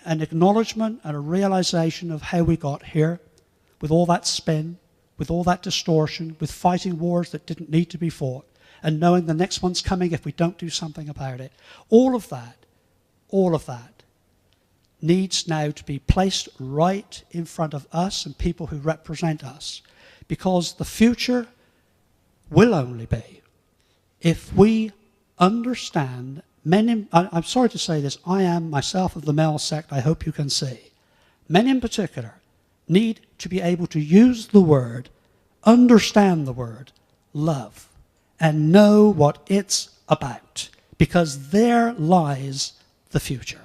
an acknowledgement and a realization of how we got here, with all that spin, with all that distortion, with fighting wars that didn't need to be fought, and knowing the next one's coming if we don't do something about it. All of that needs now to be placed right in front of us and people who represent us, because the future will only be if we understand men. I'm sorry to say this, I am myself of the male sect, I hope you can see. Men in particular need to be able to use the word, understand the word, love, and know what it's about, because there lies the future.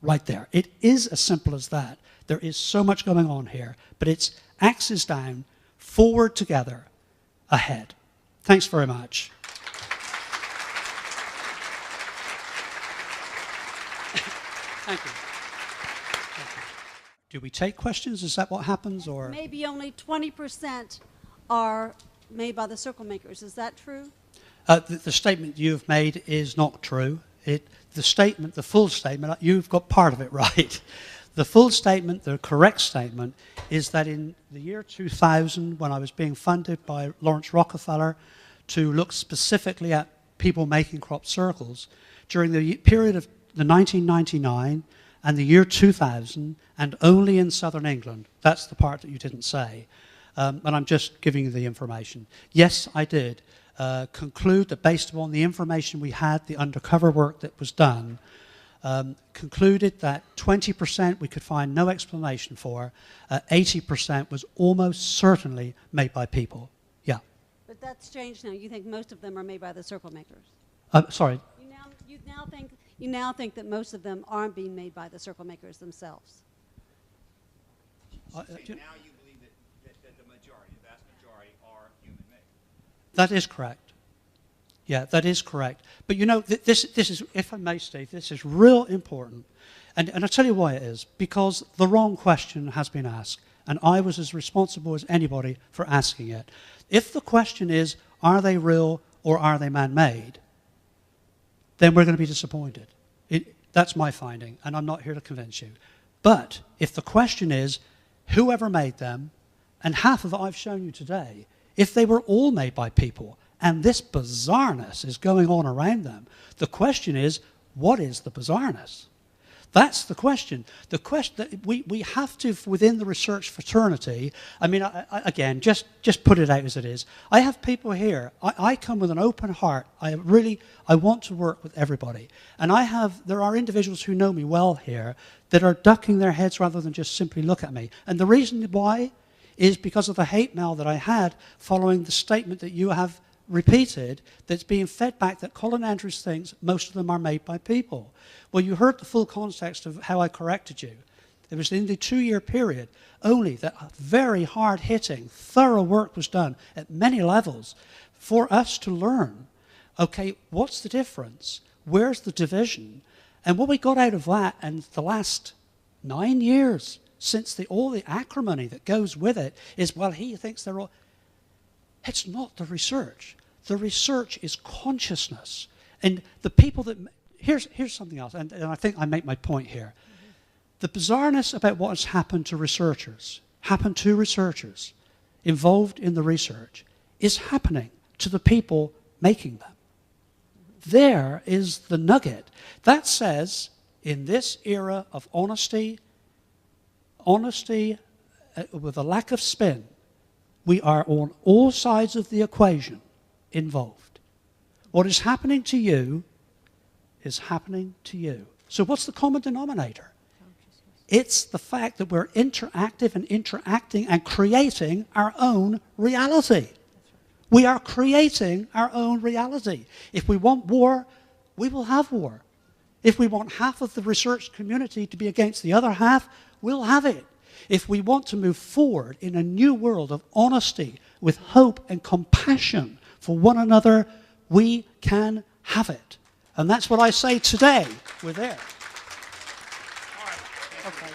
Right there. It is as simple as that. There is so much going on here, but it's axes down, forward together, ahead. Thanks very much. Thank you. Do we take questions? Is that what happens, or? Maybe only 20% are made by the circle makers. Is that true? The statement you've made is not true. The full statement, you've got part of it right. The full statement, the correct statement, is that in the year 2000, when I was being funded by Lawrence Rockefeller to look specifically at people making crop circles, during the period of the 1999 and the year 2000, and only in southern England, that's the part that you didn't say, and I'm just giving you the information. Yes, I did conclude that based upon the information we had, the undercover work that was done, concluded that 20% we could find no explanation for, 80% was almost certainly made by people. Yeah. But that's changed now. You think most of them are made by the circle makers? Sorry. You now think that most of them aren't being made by the circle makers themselves. Now you believe that the vast majority are human-made. That is correct. Yeah, that is correct. But you know, this is, if I may, Steve, this is real important. And I'll tell you why it is. Because the wrong question has been asked. And I was as responsible as anybody for asking it. If the question is, are they real or are they man-made, then we're going to be disappointed. That's my finding, and I'm not here to convince you. But if the question is, whoever made them, and half of it I've shown you today, if they were all made by people, and this bizarreness is going on around them, the question is, what is the bizarreness? That's the question. The question that we have to, within the research fraternity, I mean, again, just put it out as it is. I have people here. I come with an open heart. I want to work with everybody. And there are individuals who know me well here that are ducking their heads rather than just simply look at me. And the reason why is because of the hate mail that I had following the statement that you have repeated that's being fed back that Colin Andrews thinks most of them are made by people. Well, you heard the full context of how I corrected you. It was in the 2-year period only that very hard-hitting, thorough work was done at many levels for us to learn, okay, what's the difference? Where's the division? And what we got out of that in the last 9 years, since all the acrimony that goes with it, is, well, he thinks they're all... It's not the research. The research is consciousness. And the people that... Here's something else, and I think I make my point here. Mm-hmm. The bizarreness about what has happened to researchers involved in the research, is happening to the people making them. There is the nugget. That says, in this era of honesty with a lack of spin, we are on all sides of the equation involved. What is happening to you is happening to you. So what's the common denominator? It's the fact that we're interactive and interacting and creating our own reality. We are creating our own reality. If we want war, we will have war. If we want half of the research community to be against the other half, we'll have it. If we want to move forward in a new world of honesty, with hope and compassion for one another, we can have it. And that's what I say today. We're there. All right. Okay.